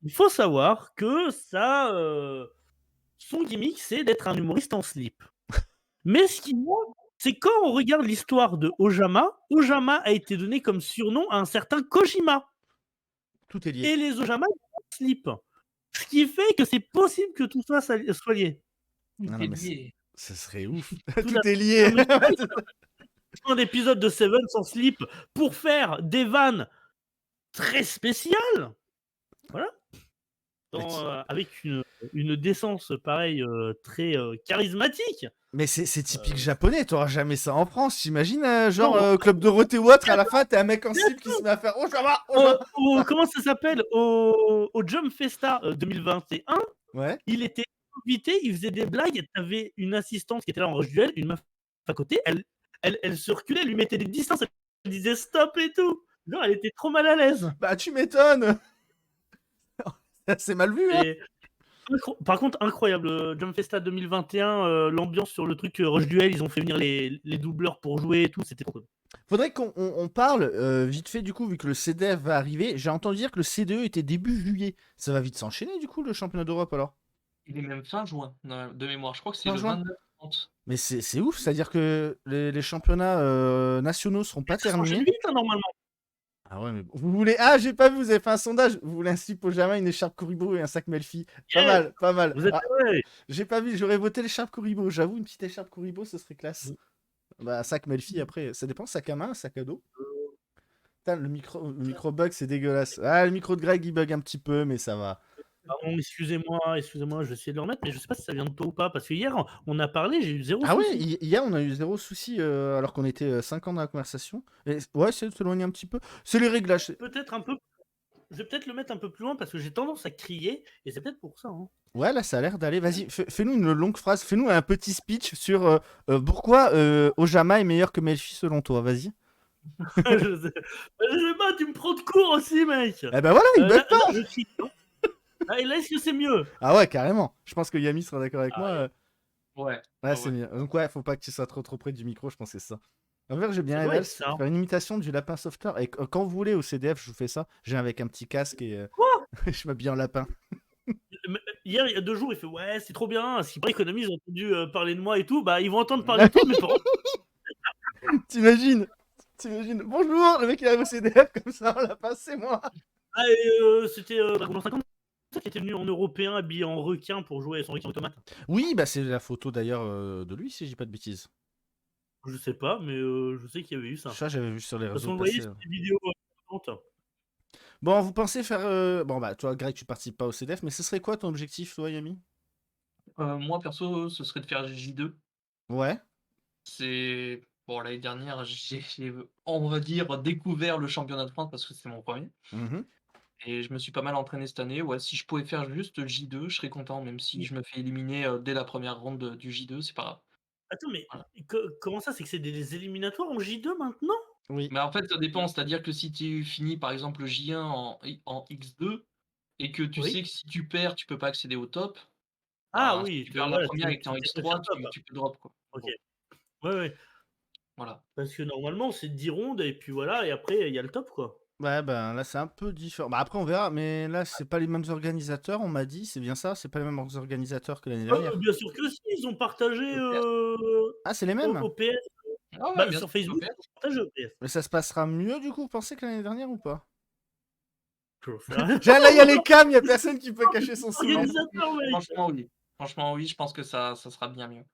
il faut savoir que son gimmick, c'est d'être un humoriste en slip. Mais ce qui manque, c'est quand on regarde l'histoire de Ojama, Ojama a été donné comme surnom à un certain Kojima. Tout est lié. Et les Ojama, ils ont un slip. Ce qui fait que c'est possible que tout ça soit lié. Non, Tout est mais lié. ce serait ouf. Tout Tout à est lié. un épisode de Seven sans slip pour faire des vannes très spéciales. Voilà. Avec une décence pareille, très charismatique. Mais c'est typique japonais, t'auras jamais ça en France, t'imagines, genre Non. Club Dorothée ou autre, à la fin, t'es un mec en slip qui se met à faire « Oh, ça va, oh, ça va !» Comment ça s'appelle au Jump Festa 2021, Ouais. il était invité, il faisait des blagues, et t'avais une assistante qui était là en rush duel, une meuf à côté, elle se reculait, elle lui mettait des distances, elle disait stop et tout. Genre, elle était trop mal à l'aise. Bah, tu m'étonnes. C'est mal vu, hein. Et par contre, incroyable, Jump Festa 2021, l'ambiance sur le truc rush duel, ils ont fait venir les doubleurs pour jouer et tout, c'était trop cool. Faudrait qu'on parle vite fait, du coup, vu que le CDF va arriver. J'ai entendu dire que le CDE était début juillet. Ça va vite s'enchaîner, du coup, le championnat d'Europe, alors. Il est même fin juin, de mémoire. Je crois que c'est Fin le juin 29-30. Mais c'est ouf, c'est-à-dire que les championnats nationaux seront pas Ça s'enchaîne terminés. vite, hein, normalement. Ah ouais, mais vous voulez... Ah, j'ai pas vu, vous avez fait un sondage. Vous voulez un slip au Jama, une écharpe Kuribo et un sac Melfi. Pas Yes. mal, pas mal. Vous êtes Ah, ouais. j'ai pas vu, j'aurais voté l'écharpe Kuribo. J'avoue, une petite écharpe Kuribo, ce serait classe. Bah, sac Melfi, après, ça dépend, sac à main, sac à dos. Putain, le micro bug, c'est dégueulasse. Ah, le micro de Greg, il bug un petit peu, mais ça va. Pardon, excusez-moi, je vais essayer de le remettre, mais je sais pas si ça vient de toi ou pas, parce que hier, on a parlé, j'ai eu zéro Ah ouais, souci. hier, on a eu zéro souci, alors qu'on était 5 ans dans la conversation. Et, ouais, c'est de s'éloigner un petit peu. C'est les réglages. Peut-être un peu. Je vais peut-être le mettre un peu plus loin parce que j'ai tendance à crier et c'est peut-être pour ça. Hein. Ouais, là, ça a l'air d'aller. Vas-y, fais-nous une longue phrase. Fais-nous un petit speech sur pourquoi Ojama est meilleur que Melfi selon toi. Vas-y. je sais pas, tu me prends de court aussi, mec. Eh ben voilà, il bug Là, pas. je crie. Hein. Et là, est-ce que c'est mieux? Ah ouais, carrément. Je pense que Yami sera d'accord avec moi. Ouais. Ouais, Ah c'est ouais. mieux. Donc ouais, faut pas que tu sois trop près du micro, je pense que c'est ça. En vrai, j'ai bien Ça doit aimé être ça. faire une imitation du lapin sauveteur. Et quand vous voulez au CDF, je vous fais ça. J'ai avec un petit casque et Quoi je m'habille en lapin. Hier, il y a 2 jours, il fait ouais, c'est trop bien. Si par économie, ils ont entendu parler de moi et tout, bah ils vont entendre parler de toi, mais pas. T'imagines? Bonjour, le mec il arrive au CDF comme ça, en lapin, c'est moi. Ah, et c'était Dragon 50 qui était venu en européen habillé en requin pour jouer son requin automate. Oui, bah c'est la photo d'ailleurs de lui, si je dis pas de bêtises. Je sais pas, mais je sais qu'il y avait eu ça. Ça, j'avais vu sur les De toute façon, réseaux vous voyez, passer. c'est des vidéos importantes. Bon, vous pensez faire. Bon, bah, toi, Greg, tu participes pas au CDF, mais ce serait quoi ton objectif, toi, Yami? Moi perso, ce serait de faire J2. Ouais. C'est bon, l'année dernière, j'ai, on va dire, découvert le championnat de France parce que c'est mon premier Mhm. et je me suis pas mal entraîné cette année. Ouais, si je pouvais faire juste J2, je serais content, même si Mais je me fais éliminer, dès la première ronde, du J2, c'est pas grave. attends, mais Voilà. comment ça? C'est que c'est des éliminatoires en J2 maintenant? Oui. Mais en fait, ça dépend, c'est-à-dire que si tu finis, par exemple, le J1 en X2 et que tu sais Oui. que si tu perds, tu peux pas accéder au top, Ah bah, si oui, tu perds la voilà, première et que tu es en tu préfères X3, top. tu peux drop, quoi, en OK. gros. Ouais, ouais. Voilà. Parce que normalement, c'est 10 rondes et puis voilà et après il y a le top, quoi. Ouais, ben là, c'est un peu différent. Bah, après, on verra, mais là, c'est pas les mêmes organisateurs, on m'a dit, c'est bien ça? C'est pas les mêmes organisateurs que l'année dernière? Bien sûr que si, ils ont partagé, Le PS. Ah, c'est les mêmes? au PS. Ah ouais, Bah, bien sûr, sur c'est au Facebook, ils ont PS. partagé au PS. Mais ça se passera mieux, du coup, vous pensez, que l'année dernière ou pas? J'en sais rien. Là, il y a les cams, il y a personne qui peut cacher son sourire. Organisateur, mec! Franchement, oui. Franchement, oui, je pense que ça sera bien mieux.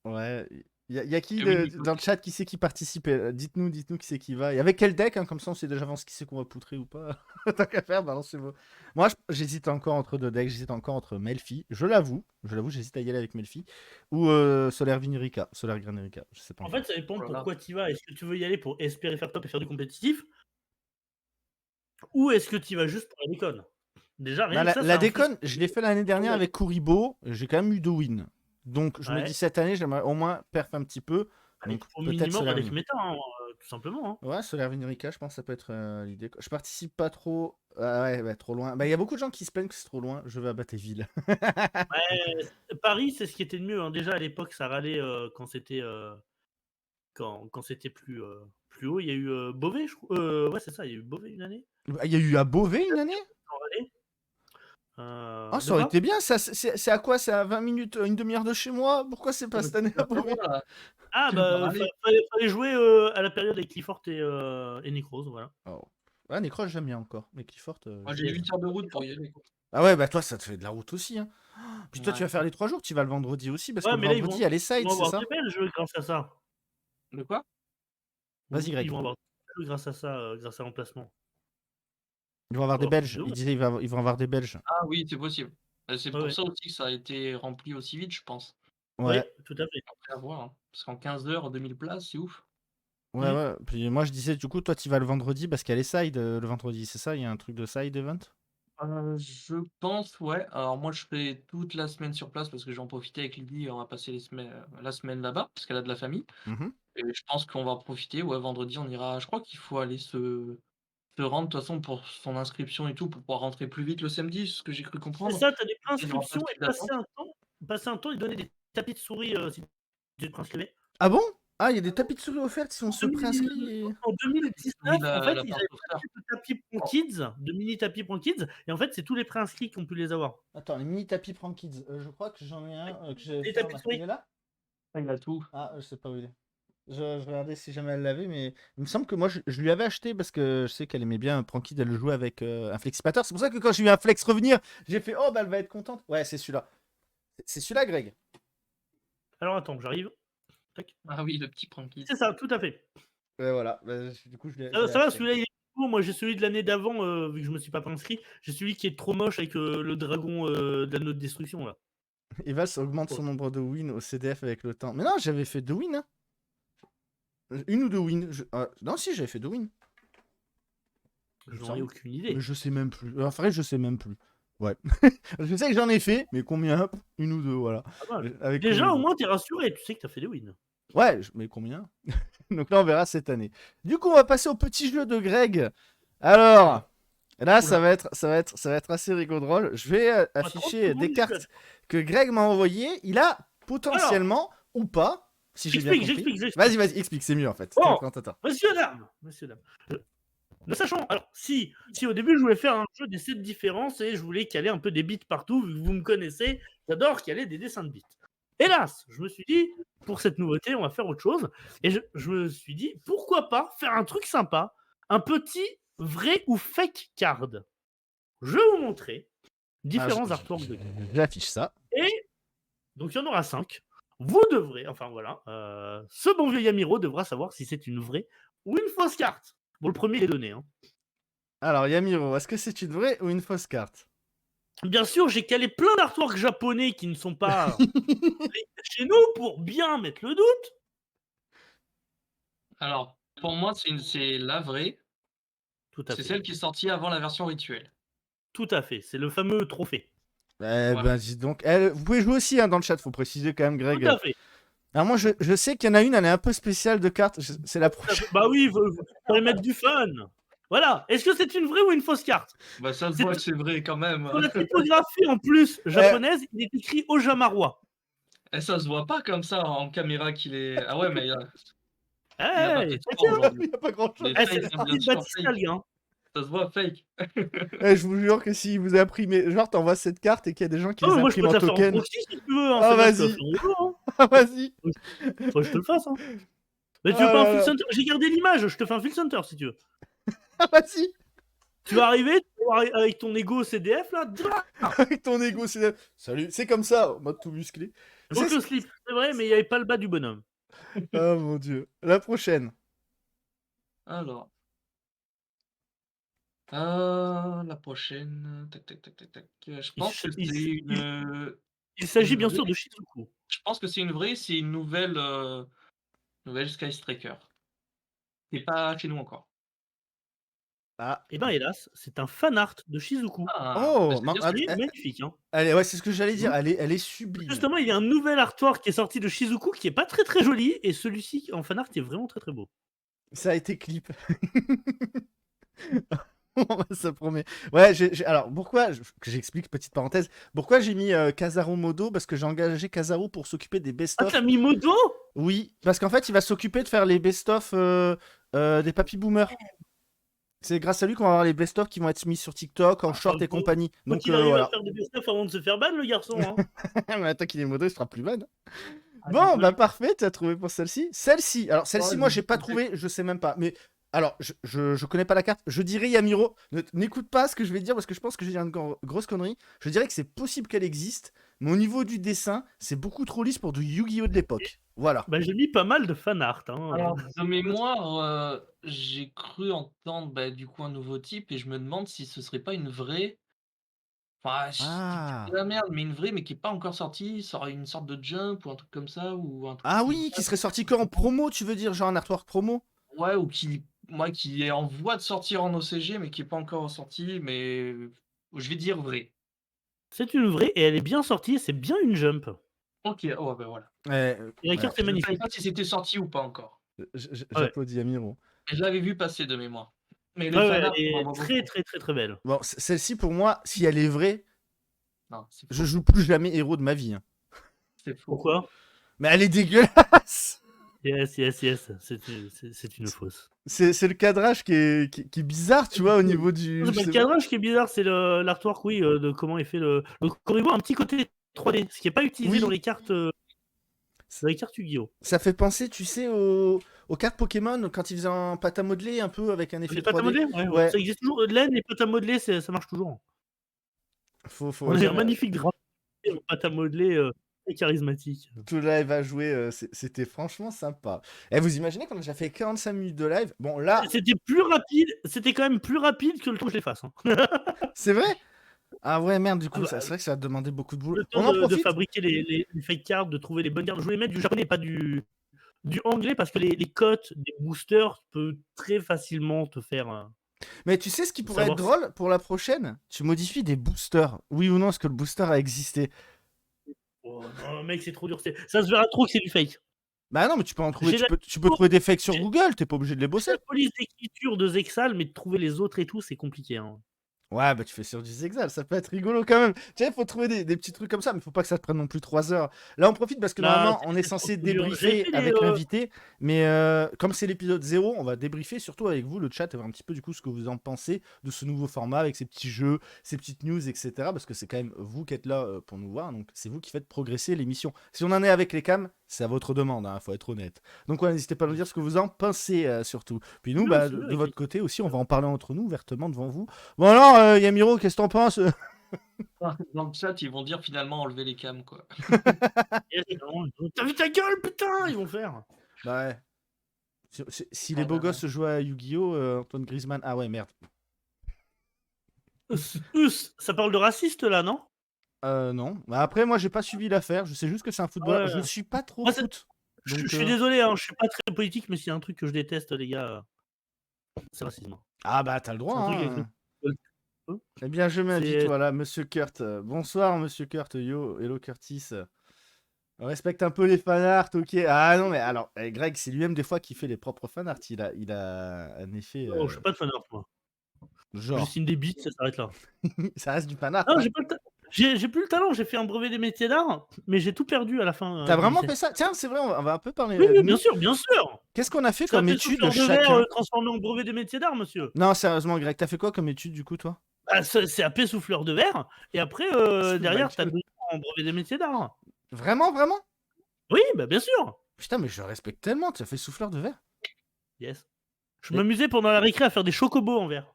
Ouais, y a qui Et oui, Nico. dans le chat qui sait qui participait? Dites-nous qui c'est qui va. Et avec quel deck, hein, comme ça on sait déjà avance qui c'est qu'on va poutrer ou pas. Tant qu'à faire, balancez-vous. Moi, j'hésite encore entre deux decks. J'hésite encore entre Melfi. Je l'avoue, j'hésite à y aller avec Melfi. Ou Solaire Vinerica, Solaire Granerica. Je sais pas En encore. fait, ça dépend Oh là là. pourquoi tu y vas. Est-ce que tu veux y aller pour espérer faire top et faire du compétitif? Ou est-ce que tu y vas juste pour la déconne? Déjà, Bah, rien que ça la influe sur déconne, je l'ai fait l'année dernière avec Kuribo. J'ai quand même eu 2 wins. Donc je me dis Ouais. cette année, j'aimerais au moins perf un petit peu. Avec Donc au peut-être minimum Solaire avec Vinerica. méta, hein, tout simplement, hein. Ouais, Solaire Vinerica, je pense que ça peut être l'idée. Je participe pas trop. Ah ouais, trop loin. Bah, il y a beaucoup de gens qui se plaignent que c'est trop loin. Je vais à Batteville. Ouais, Paris, c'est ce qui était de mieux, hein. Déjà à l'époque, ça râlait, quand c'était, quand c'était plus haut. Il y a eu, Beauvais, je crois ouais, c'est ça, il y a eu Beauvais une année? Il y a eu à Beauvais une année? Qui ont râlé. Ah, De ça aurait quoi? été bien. C'est à quoi? C'est à 20 minutes, une demi-heure de chez moi? Pourquoi c'est pas cette année à Bah, ça Beauvais? va, Ah tu veux pas bah, râler. fallait jouer, à la période avec Clifford et Necros, voilà. Oh. Ouais, Necroche, j'aime bien encore. Mais Clifford, Moi, je j'ai l'ai. 8 heures de route pour y aller, quoi. Ah ouais, bah toi, ça te fait de la route aussi, hein. Puis toi, tu Ouais. vas faire les 3 jours. Tu vas le vendredi aussi, parce que Ouais, le mais là, vendredi, il y a les ils sides, vont c'est avoir ça? des Belges grâce à ça. De quoi? Vas-y, Ils Greg. vont avoir des Belges grâce à ça, grâce à l'emplacement. Ils vont avoir Ils vont des avoir plus Belges. de Il monde. disait ils vont avoir des Belges. Ah oui, c'est possible. C'est Ouais, pour ouais. ça aussi que ça a été rempli aussi vite, je pense. Oui, Ouais. tout à fait. Après, à voir, hein. Parce qu'en 15 heures, 2000 places, c'est ouf. Ouais, Mmh. ouais. Puis moi, je disais, du coup, toi, tu vas le vendredi parce qu'il y a les sides le vendredi, c'est ça? Il y a un truc de side event? Je pense, ouais. Alors moi, je serai toute la semaine sur place parce que je vais en profiter avec Lydie, on va passer la semaine là-bas, parce qu'elle a de la famille. Mhm. Et je pense qu'on va en profiter. Ouais, vendredi, on ira. Je crois qu'il faut aller se rendre de toute façon pour son inscription et tout, pour pouvoir rentrer plus vite le samedi, ce que j'ai cru C'est comprendre. ça, tu as des Il y aura pas préinscriptions de et file d'attente. passer un temps, ils donnaient des tapis de souris, si tu te préinscrivais. Ah bon? Ah, il y a des tapis de souris offerts si on En se 2000 préinscrit et... en Oui, 2019, en la fait, la ils part avaient pas poster. fait de tapis pour Oh, kids, de mini tapis pour kids et en fait, c'est tous les préinscrits qui ont pu les avoir. Attends, les mini tapis Prank Kids. Je crois que j'en ai un que j'ai Des fait tapis de remarquer. Il souris. est là? il a tout. Ah, je sais pas où il est. Je regardais si jamais elle l'avait, mais il me semble que moi je lui avais acheté parce que je sais qu'elle aimait bien Prank Kid, elle le jouait avec un flexipateur. C'est pour ça que quand j'ai eu un flex revenir, j'ai fait oh bah elle va être contente. Ouais, c'est celui-là. C'est celui-là, Greg. Alors attends, j'arrive. Tac. Ah oui, le petit Pranky. C'est ça, tout à fait. Ouais, voilà. Bah, du coup, je Ça l'ai ça va, acheté. celui-là, il est cool. Moi, j'ai celui de l'année d'avant, vu que je me suis pas préinscrit. J'ai celui qui est trop moche avec, le dragon, de l'anneau de destruction, là. Evals augmente Oh, son nombre de wins au CDF avec le temps. Mais non, j'avais fait 2 wins. Hein. Une ou deux wins. Non, si, j'avais fait 2 wins. Il me j'en ai semble. aucune Mais idée. je sais même plus. Enfin, je sais même plus. Ouais. Je sais que j'en ai fait, mais combien? Une ou deux, voilà. Pas mal. Avec Déjà, au Kuribo. moins, tu es rassuré, tu sais que tu as fait des wins. Ouais, mais combien? Donc là, on verra cette année. Du coup, on va passer au petit jeu de Greg. Alors, là, ça Oula. va être assez rigolo drôle. Je vais Dans 30 afficher secondes, des je suis cartes que Greg m'a envoyées. Il a Alors, potentiellement ou pas, si j'ai bien compris. j'explique. Vas-y, explique, c'est mieux en fait. Bon, Attends. messieurs, dames, ne sachant, alors, si au début je voulais faire un jeu des 7 différences et je voulais caler un peu des bits partout, vu que vous me connaissez, j'adore caler des dessins de bits. Hélas, je me suis dit, pour cette nouveauté, on va faire autre chose. Et je me suis dit, pourquoi pas faire un truc sympa, un petit vrai ou fake card. Je vais vous montrer Ah, différents artworks de cartes. j'affiche ça. Et donc, il y en aura 5. vous devrez, enfin voilà, ce bon vieux Yamiro devra savoir si c'est une vraie ou une fausse carte. Bon, le premier est donné. Hein. Alors, Yamiro, est-ce que c'est une vraie ou une fausse carte? Bien sûr, j'ai calé plein d'artworks japonais qui ne sont pas chez nous pour bien mettre le doute. Alors, pour moi, c'est la vraie. Tout à C'est fait. celle qui est sortie avant la version rituelle. Tout à fait. C'est le fameux trophée. Eh Voilà. ben, dis donc. Vous pouvez jouer aussi hein, dans le chat, faut préciser quand même, Greg. Tout à fait. Alors, moi, je sais qu'il y en a une, elle est un peu spéciale de cartes. C'est la Tout à prochaine. fait. Bah oui, faut mettre du fun. Voilà. Est-ce que c'est une vraie ou une fausse carte? Bah, ça se C'est voit tout. que c'est vrai quand même. Sur la typographie en plus japonaise, il est écrit Ojamarois. Et ça se voit pas comme ça en caméra qu'il est. Ah ouais, mais il y a pas Hey, de sport aujourd'hui. Il n'y a pas grand chose. Les c'est fakes, le hein, bien style sûr, Batista, fake. hein. Ça se voit fake. Je vous jure que si vous imprimez, genre t'envoies cette carte et qu'il y a des gens qui Oh, les moi je impriment peux en te la faire en token. proxy si tu veux. Hein. Ah, C'est moi, je te vas-y. la fais en vidéo, hein. Ah, vas-y. Faut que je te le fasse. Hein. Mais tu Ah veux pas là un là. Full Center? J'ai gardé l'image, je te fais un Full Center si tu veux. Ah, vas-y. Tu vas arriver, tu vas voir avec ton ego CDF là. Avec ton ego, c'est. Salut. C'est comme ça, en mode tout musclé. Donc le slip, c'est vrai, mais il n'y avait pas le bas du bonhomme. Oh mon dieu. La prochaine. Alors. La prochaine. Tac, tac, tac, tac, tac. Je pense que c'est une. Il s'agit une bien vraie. sûr de Shizuku. Je pense que c'est une vraie, c'est une nouvelle Sky Striker. C'est pas chez nous encore. Ah. Et ben hélas, c'est un fan art de Shizuku. Ah, Oh, c'est bien Il celui. est magnifique. Hein. Allez, ouais, c'est ce que j'allais dire. Elle est sublime. Justement, il y a un nouvel artwork qui est sorti de Shizuku qui est pas très très joli et celui-ci en fan art est vraiment très très beau. Ça a été clip. Ça promet. Ouais, alors pourquoi, que j'explique, petite parenthèse, pourquoi j'ai mis Kazaru Modo? Parce que j'ai engagé Kazaru pour s'occuper des Ah, best-of. t'as mis Modo? Oui, parce qu'en fait, il va s'occuper de faire les best-of des papy boomers. C'est grâce à lui qu'on va avoir les best-of qui vont être mis sur TikTok, en short et bon. compagnie. Donc Donc il arrive voilà. à faire des best-of avant de se faire ban, le garçon. Hein. Mais attends qu'il est modo, il sera plus ban. Ah, Bon, désolé. bah parfait, tu as trouvé pour celle-ci. Celle-ci, alors celle-ci, Oh, moi j'ai pas désolé. trouvé, je sais même pas. Mais alors, je connais pas la carte. Je dirais Yamiro, n'écoute pas ce que je vais dire parce que je pense que je vais dire une grosse connerie. Je dirais que c'est possible qu'elle existe, mais au niveau du dessin, c'est beaucoup trop lisse pour du Yu-Gi-Oh de l'époque. Voilà. Bah, j'ai mis pas mal de fan art. Hein. Alors, de mémoire, j'ai cru entendre du coup un nouveau type et je me demande si ce serait pas une vraie. Enfin, je Ah. dis de la merde, mais une vraie, mais qui est pas encore sortie. Ça aurait une sorte de jump ou un truc comme ça ou un truc. Ah oui, qui serait sorti que en promo, tu veux dire, genre un artwork promo? Ouais, ou qui est en voie de sortir en OCG, mais qui est pas encore sorti. Mais je vais dire vrai. C'est une vraie et elle est bien sortie. C'est bien une jump. Ok, oh ben voilà. Et la carte est Je ne savais magnifique. pas si c'était sorti ou pas encore. J'applaudis Yamiro. Et je l'avais vu passer de mémoire. Mais les Ouais, fanarts, elle on en est voit très beaucoup. très très très belle. Bon, celle-ci pour moi, si elle est vraie, Non, c'est je faux. joue plus jamais héros de ma vie. Hein. C'est faux. Pourquoi? Mais elle est dégueulasse. Yes. C'est une fausse. C'est le cadrage qui est bizarre, tu vois, au niveau du. C'est je pas sais le pas. cadrage qui est bizarre, c'est l'artwork, oui, de comment est fait le. Donc, Corrigo a un petit côté 3D, ce qui n'est pas utilisé Oui. dans les cartes. Yu-Gi-Oh! Ça fait penser, tu sais, aux cartes Pokémon quand ils faisaient en pâte à modeler un peu avec un effet Les pâtes à 3D. modeler? Ouais. Ça existe toujours. Laine et pâte à modeler, ça marche toujours. Faut On a dire, un magnifique drap en pâte à modeler très charismatique. tout live à jouer, c'était franchement sympa. Et vous imaginez qu'on a déjà fait 45 minutes de live? Bon, là, C'était plus rapide, c'était quand même plus rapide que le temps que je les fasse. Hein. c'est vrai? Ah ouais, merde, du coup, Ah bah, c'est vrai que ça a demandé beaucoup de boulot. Le On temps en de profite? fabriquer les fake cards, de trouver les bonnes cartes. Je voulais mettre du japonais, pas du anglais, parce que les cotes des boosters peuvent très facilement te faire. Mais tu sais ce qui pourrait être Savoir drôle pour la prochaine? Tu modifies des boosters. Oui ou non, est-ce que le booster a existé? Oh non, mec, c'est trop dur. Ça se verra trop que c'est du fake. Bah non, mais tu peux en trouver. J'ai Tu peux trouver des fakes sur j'ai- Google, t'es pas obligé de les C'est bosser. la police d'écriture de Zexal, mais de trouver les autres et tout, c'est compliqué. Hein. Ouais, bah tu fais sur du Zexal, ça peut être rigolo quand même. Tu sais, faut trouver des petits trucs comme ça, mais faut pas que ça te prenne non plus 3 heures. Là, on profite parce que Là, normalement, c'est- on est c'est censé trop dur. J'ai débriefer fait avec l'invité, mais comme c'est l'épisode 0, on va débriefer surtout avec vous, le chat, et voir un petit peu du coup ce que vous en pensez de ce nouveau format avec ces petits jeux, ces petites news, etc. Parce que c'est quand même vous qui êtes là pour nous voir, donc c'est vous qui faites progresser l'émission. Si on en est avec les cams, c'est à votre demande, hein, faut être honnête. Donc ouais, n'hésitez pas à nous dire ce que vous en pensez surtout. Puis nous, Oui, bah, c'est vrai, de votre côté aussi, on va en parler entre nous, ouvertement devant vous. Bon alors, Yamiro, qu'est-ce que t'en penses? Dans le chat, ils vont dire finalement enlever les cams, quoi. Yes, non, T'as vu ta gueule, putain, ils vont faire. Bah ouais. Si Ah les beaux bah ouais. gosses jouaient à Yu-Gi-Oh! Antoine Griezmann. Ah ouais, merde. Ça parle de raciste là, non? Non. Bah après, moi, j'ai pas suivi l'affaire. Je sais juste que c'est un footballeur. Ouais. Je suis pas trop Moi, foot. je Donc, suis désolé, hein, je suis pas très politique, mais s'il y a un truc que je déteste, les gars, c'est le racisme. Ah bah, t'as le C'est droit. un truc avec Hein. le- Eh bien, je m'invite, C'est voilà, Monsieur Kurt. Bonsoir, Monsieur Kurt. Yo, hello Curtis. On respecte un peu les fanarts, ok. Ah non, mais alors, Greg, c'est lui-même des fois qui fait les propres fanarts. Il a un effet. oh, je suis pas de fan art, moi. Je Genre, signe des beats, ça s'arrête là. ça reste du fanart. Non, Hein. j'ai pas le j'ai plus le talent, j'ai fait un brevet des métiers d'art, mais j'ai tout perdu à la fin T'as du vraiment lycée. fait ça? Tiens, c'est vrai, on va un peu parler Oui, de oui, nous. bien sûr. Qu'est-ce qu'on a fait Ça comme fait études souffleur de verre chacun? transformé en brevet des métiers d'art, monsieur. Non, sérieusement, Greg, t'as fait quoi comme études du coup, toi? Bah, c'est AP souffleur de verre, et après, Ma derrière, t'as gueule. 2 ans en brevet des métiers d'art. Vraiment, vraiment? Oui, bah bien sûr. Putain, mais je respecte tellement, tu as fait souffleur de verre. Yes. Je Mais- m'amusais pendant la récré à faire des chocobos en verre.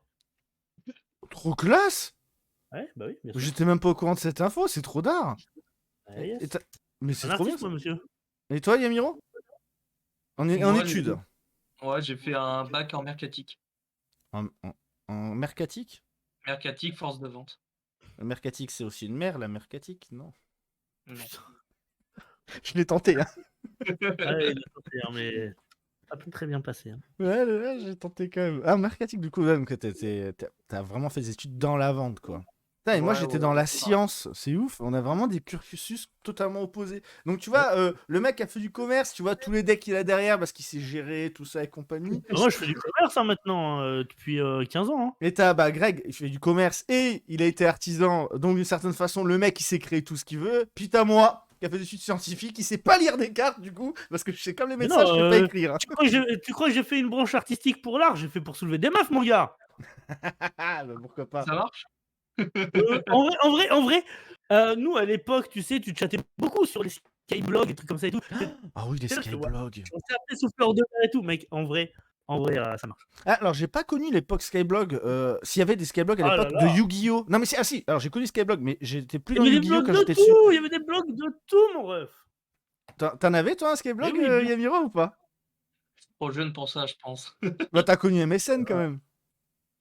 Trop classe! Ouais, bah oui, bien sûr. J'étais même pas au courant de cette info, c'est trop d'art. Ouais, yes. Mais c'est Un trop bien. artiste, moi, monsieur. Et toi, Yamiro? En Moi, études? Ouais, j'ai fait un bac en mercatique. En mercatique? Mercatique, force de vente. La mercatique, c'est aussi une mer, la mercatique, non? Non. Je l'ai tenté, hein. Ouais, il a tenté, hein, mais ça peut très bien passer. Hein. Ouais, j'ai tenté quand même. Ah, mercatique, du coup, ouais, donc t'as vraiment fait des études dans la vente, quoi. Putain, et moi, Ouais, j'étais ouais, dans la ouais. science, c'est ouf. On a vraiment des cursus totalement opposés. Donc, tu vois, le mec a fait du commerce, tu vois, tous les decks qu'il a derrière parce qu'il sait gérer tout ça et compagnie. Moi, je fais du commerce hein, maintenant, depuis 15 ans. Hein. Et t'as, Greg, il fait du commerce et il a été artisan, donc d'une certaine façon, le mec, il sait créer tout ce qu'il veut. Puis t'as moi, qui a fait des études scientifiques, il sait pas lire des cartes, du coup, parce que je sais comme les Mais médecins, non, je sais pas écrire. Hein. tu crois que j'ai fait une branche artistique pour l'art? J'ai fait pour soulever des meufs, mon gars. Bah, pourquoi pas. Ça marche? En vrai, nous, à l'époque, tu sais, tu chattais beaucoup sur les skyblogs et trucs comme ça et tout. Ah oui, les C'est là que je te vois. skyblogs. On s'est appelé souffleur de verre et tout, mec. En vrai, ça marche. Ah, alors, j'ai pas connu l'époque Skyblog. S'il y avait des Skyblogs à Ah là l'époque là. de Yu-Gi-Oh! Non, mais si, ah si, alors j'ai connu Skyblog, mais j'étais plus Il dans y avait des Yu-Gi-Oh! blogs Quand de j'étais dessus. tout, il y avait des blogs de tout, mon ref. T'en avais, toi, un Skyblog, Mais oui, bien- Yamiro, ou pas? Trop jeune pour ça, je pense. Bah, t'as connu MSN quand même.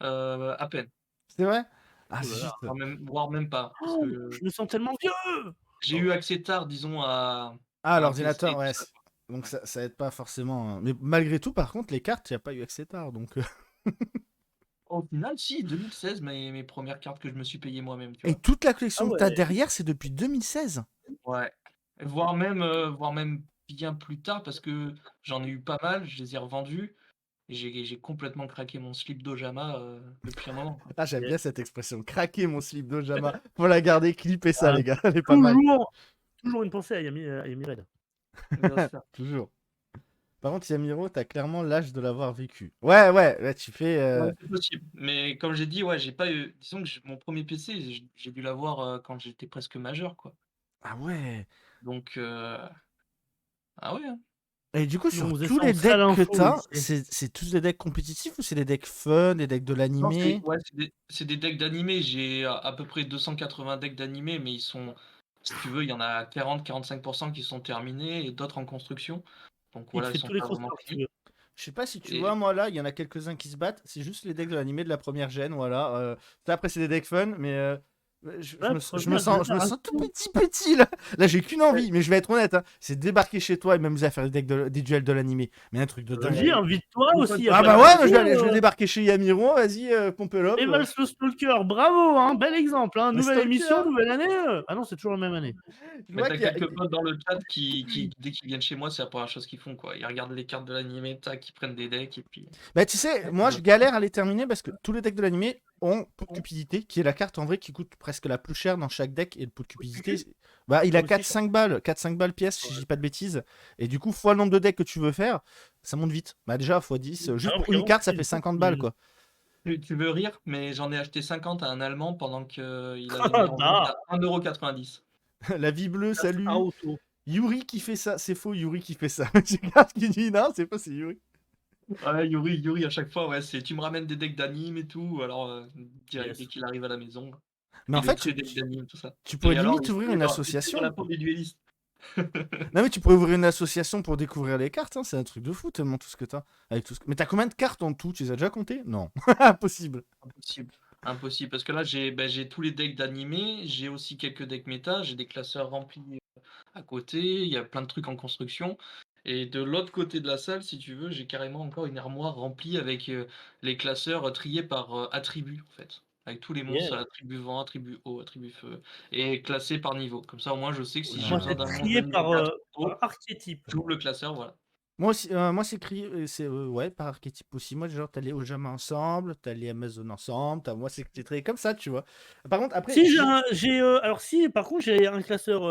À peine. C'est vrai? Ah, Oh c'est là là. juste. Voire même pas. Parce Oh, que je me sens tellement vieux. j'ai eu accès tard, disons, à Ah, un l'ordinateur, PC et ouais. tout ça, quoi. Donc ça aide pas forcément. Mais malgré tout, par contre, les cartes, il n'y a pas eu accès tard. Donc, Au final, si, 2016, mes premières cartes que je me suis payées moi-même, tu Et vois. toute la collection Ah que t'as ouais. derrière, c'est depuis 2016. Ouais. Voire même bien plus tard, parce que j'en ai eu pas mal, je les ai revendus. Et j'ai complètement craqué mon slip d'Ojama depuis un moment, quoi. Ah, j'aime Yeah. bien cette expression. Craquer mon slip d'Ojama. Faut la garder, clipper ça, Ah, les gars. Elle est pas mal. Toujours une pensée à Yami Red. Bien sûr. Toujours. Par contre, Yamiro, t'as clairement l'âge de l'avoir vécu. Ouais, tu fais. Ouais, c'est possible. Mais comme j'ai dit, ouais, j'ai pas eu. Disons que mon premier PC, j'ai dû l'avoir quand j'étais presque majeur, quoi. Ah ouais. Donc, ah ouais. Hein. Et du coup, Nous, on sur faisait tous ça en les salle decks que info, t'as, lycée. c'est tous des decks compétitifs ou c'est des decks fun, des decks de Non, l'animé? ouais, c'est des decks d'animé. J'ai à peu près 280 decks d'animé, mais ils sont, si tu veux, il y en a 40-45% qui sont terminés et d'autres en construction. Donc Il te voilà, ils fait sont tous les pas vraiment transferts, si tu finis. veux. Je sais pas si tu Et vois, moi là, il y en a quelques-uns qui se battent. C'est juste les decks de l'animé de la première gêne, voilà. Ça, après, c'est des decks fun, mais Ouais, je me franchement, sens tout petit là. Là, j'ai qu'une envie, mais je vais être honnête, hein, c'est débarquer chez toi et m'amuser à faire des duels de l'animé. Mais un truc de dingue. Vas-y, invite-toi Une aussi. fois y a Ah pas bah de ouais, souci, je vais débarquer chez Yamiro, vas-y, pompe-le. Evals le Stalker, bravo, hein, bel exemple. Hein, Le nouvelle Stalker. émission, nouvelle année. Ah non, c'est toujours la même année. Je mais vois t'as qu'il y a- quelques potes dans le chat qui, dès qu'ils viennent chez moi, c'est la première chose qu'ils font, quoi. Ils regardent les cartes de l'animé, tac, ils prennent des decks et puis. Bah tu sais, moi je galère à les terminer parce que tous les decks de l'animé ont Pot de Cupidité, qui est la carte en vrai qui coûte presque la plus chère dans chaque deck. Et le Pot de Cupidité, bah il a Aussi, 4-5 balles, 4-5 balles pièce, si je dis pas de bêtises. Et du coup, fois le nombre de decks que tu veux faire, ça monte vite. Bah déjà, fois 10, juste Ah, pour frérot, une carte, ça c'est- fait 50 balles quoi. Tu veux rire, mais j'en ai acheté 50 à un Allemand pendant qu'il avait Ah, mis en vente bah. à 1,90 €. La vie bleue, salut. Auto. Yuri qui fait ça, c'est faux, Yuri qui fait ça. C'est Carte qui dit non, c'est pas, c'est Yuri. Ouais, Yuri, à chaque fois, ouais, c'est tu me ramènes des decks d'anime et tout. Alors, direct, Yes. dès qu'il arrive à la maison, Mais en il est fait, très deck d'anime, tout ça. tu pourrais Et alors, limite ouvrir une il tire association. la peau des duellistes. Non, mais tu pourrais ouvrir une association pour découvrir les cartes, hein, c'est un truc de fou, tellement tout ce que t'as. Avec tout ce... Mais t'as combien de cartes en tout? Tu les as déjà comptées? Non. Impossible. Impossible. Impossible. Parce que là, j'ai tous les decks d'animé, j'ai aussi quelques decks méta, j'ai des classeurs remplis à côté, il y a plein de trucs en construction. Et de l'autre côté de la salle, si tu veux, j'ai carrément encore une armoire remplie avec les classeurs triés par attribut, en fait. Avec tous les Yeah. monstres, attribut vent, attribut eau, attribut feu, et classés par niveau. Comme ça, au moins, je sais que si j'ai Moi, besoin c'est d'un monstre de trié niveau par, 4 haut, par archétype. j'ouvre le classeur, voilà. Moi c'est écrit, c'est ouais, par archétype aussi. Moi, genre, t'as les Ojama ensemble, t'as les Amazon ensemble, moi, c'est très comme ça, tu vois. Par contre, après, Si alors si, par contre, j'ai un classeur,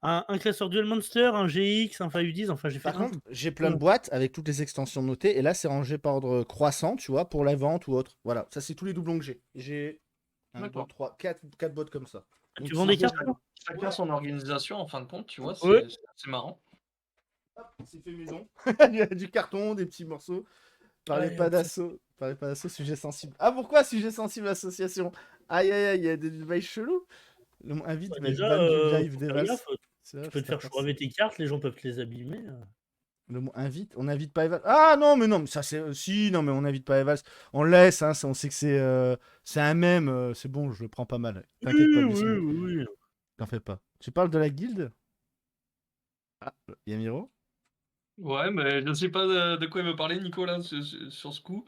un classeur Duel Monster, un GX, un 510, enfin j'ai fait par un contre, j'ai plein de boîtes avec toutes les extensions notées, et là, c'est rangé par ordre croissant, tu vois, pour la vente ou autre. Voilà, ça, c'est tous les doublons que j'ai. J'ai 1, 2, D'accord. 3, 4 boîtes comme ça. Donc, Tu vends des si- cartes, toi? Chacun son organisation, en fin de compte, tu vois, Ouais. c'est marrant. Hop, c'est fait maison. Il y a du carton, des petits morceaux. Parlez Ouais, pas d'assaut. Parlez pas d'assaut, sujet sensible. Ah, pourquoi sujet sensible association? Aïe, aïe, aïe, il y a des bails chelous. Le mot invite Bah, va être déjà, ban du live des fais Vals. gaffe, C'est vrai, tu peux faut te faire faire ça. chouraver tes cartes, les gens peuvent te les abîmer. Le mot invite, on n'invite pas Evals. Ah non, mais ça c'est. Si, non, mais on n'invite pas Evals. On le laisse, hein, on sait que c'est un mème. C'est bon, je le prends pas mal. T'inquiète pas, Oui, Lucien. oui, oui. T'en fais pas. Tu parles de la guilde? Ah, Yamiro? Ouais, mais je sais pas de quoi il me parlait, Nico, là, sur ce coup.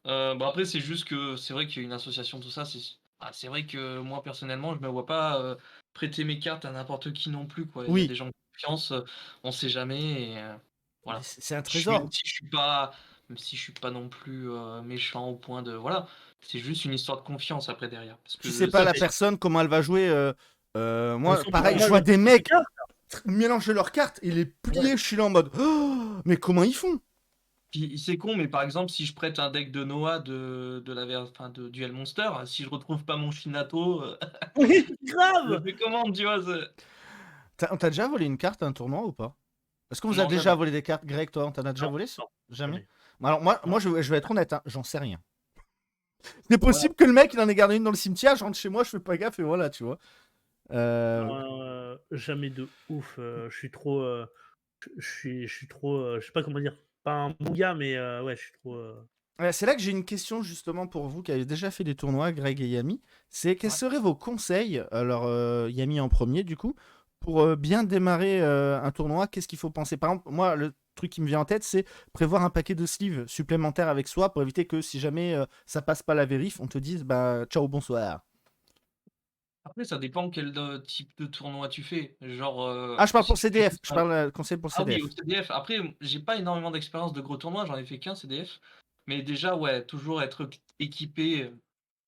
Bon, après, c'est juste que c'est vrai qu'il y a une association, tout ça. C'est vrai que moi, personnellement, je me vois pas prêter mes cartes à n'importe qui non plus, quoi. Il y a Oui, des gens de confiance, on sait jamais. Et, mais voilà. c'est un Même trésor. si je suis pas non plus méchant au point de. Voilà. C'est juste une histoire de confiance après derrière. Parce Tu sais que pas Ouais, la mais personne, comment elle va jouer. Moi, surtout, pareil, je moi, vois le des truc, c'est mecs que mélanger leurs cartes et les plier. Ouais. Je suis là en mode. Oh, mais comment ils font? Puis c'est con, mais par exemple, si je prête un deck de Noah enfin, de Duel Monster, si je retrouve pas mon Shinato, oui, je le grave! fais comment, tu vois? On t'a déjà volé une carte à un tournoi ou pas? Est-ce qu'on vous a Non, déjà jamais. volé des cartes? Greg, toi, on t'en a déjà Non, volé ça? non, Jamais? jamais. Bon, alors, moi, Non. je vais être honnête, hein, j'en sais rien. C'est Voilà. possible que le mec, il en ait gardé une dans le cimetière, je rentre chez moi, je fais pas gaffe et voilà, tu vois. Euh, Jamais de ouf. Je suis trop. Je suis trop. Je sais pas comment dire. Pas un bon gars, mais ouais, je suis trop. ouais, c'est là que j'ai une question justement pour vous qui avez déjà fait des tournois, Greg et Yami. C'est quels Ouais. seraient vos conseils, alors Yami en premier du coup, pour bien démarrer un tournoi, qu'est-ce qu'il faut penser? Par exemple, moi, le truc qui me vient en tête, c'est prévoir un paquet de sleeves supplémentaires avec soi pour éviter que si jamais ça passe pas la vérif, on te dise bah ciao, bonsoir. Après, ça dépend quel type de tournoi tu fais. Genre, Ah, je parle si pour tu fais CDF, juste je parle conseil pour le Ah oui, au CDF. CDF. Après, j'ai pas énormément d'expérience de gros tournois, j'en ai fait qu'un CDF. Mais déjà, ouais, toujours être équipé,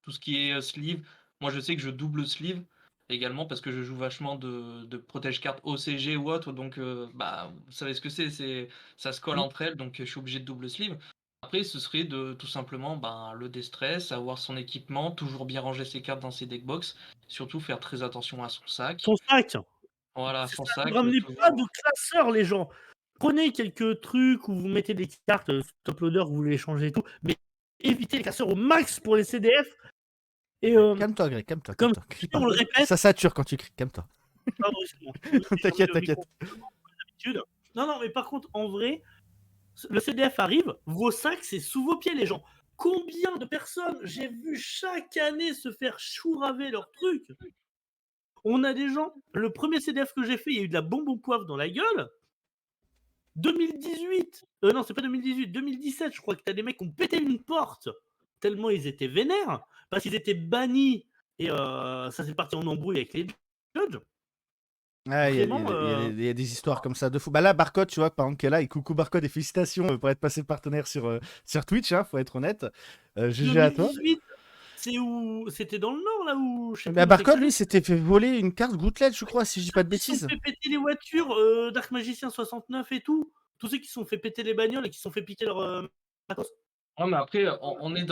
tout ce qui est sleeve. Moi, je sais que je double sleeve également parce que je joue vachement de protège-cartes OCG ou autre. Donc, bah, vous savez ce que ça se colle Mm. entre elles, donc je suis obligé de double sleeve. Après, ce serait de tout simplement ben, le déstress, avoir son équipement, toujours bien ranger ses cartes dans ses deckbox, surtout faire très attention à son sac. Son sac! Voilà, C'est son ça, ne sac, ramenez pas toujours. de classeur, les gens! Prenez quelques trucs où vous mettez des cartes top loader, vous voulez les changer et tout, mais évitez les classeurs au max pour les CDF. Et Calme-toi, Greg, calme-toi, comme calme-toi. Crie on pas. le répète. Ça sature quand tu cries, calme-toi. Pardon, excuse-moi. Je me suis fermé T'inquiète, le micro t'inquiète. comme d'habitude. Non, non, mais par contre, en vrai, le CDF arrive, vos sacs, c'est sous vos pieds, les gens. Combien de personnes j'ai vu chaque année se faire chouraver leur truc? On a des gens, le premier CDF que j'ai fait, il y a eu de la bombe au poivre dans la gueule. 2018, non, c'est pas 2018, 2017, je crois que t'as des mecs qui ont pété une porte tellement ils étaient vénères parce qu'ils étaient bannis et ça s'est parti en embrouille avec les judges. Ah, Vraiment, il y a des histoires comme ça de fou. Bah là, Barcode, tu vois, par exemple, qui est là, et coucou Barcode et félicitations pour être passé partenaire sur Twitch, hein, faut être honnête. GG à toi. 2018, c'est où? C'était dans le Nord là où je sais plus Bah, où c'est que Barcode, ça. lui, s'était fait voler une carte gouttelette, je crois, si je dis pas de Ceux qui se sont bêtises. fait péter les voitures, Dark Magicien 69 et tout. Tous ceux qui se sont fait péter les bagnoles et qui se sont fait piquer leur matos. Ouais, mais après, on est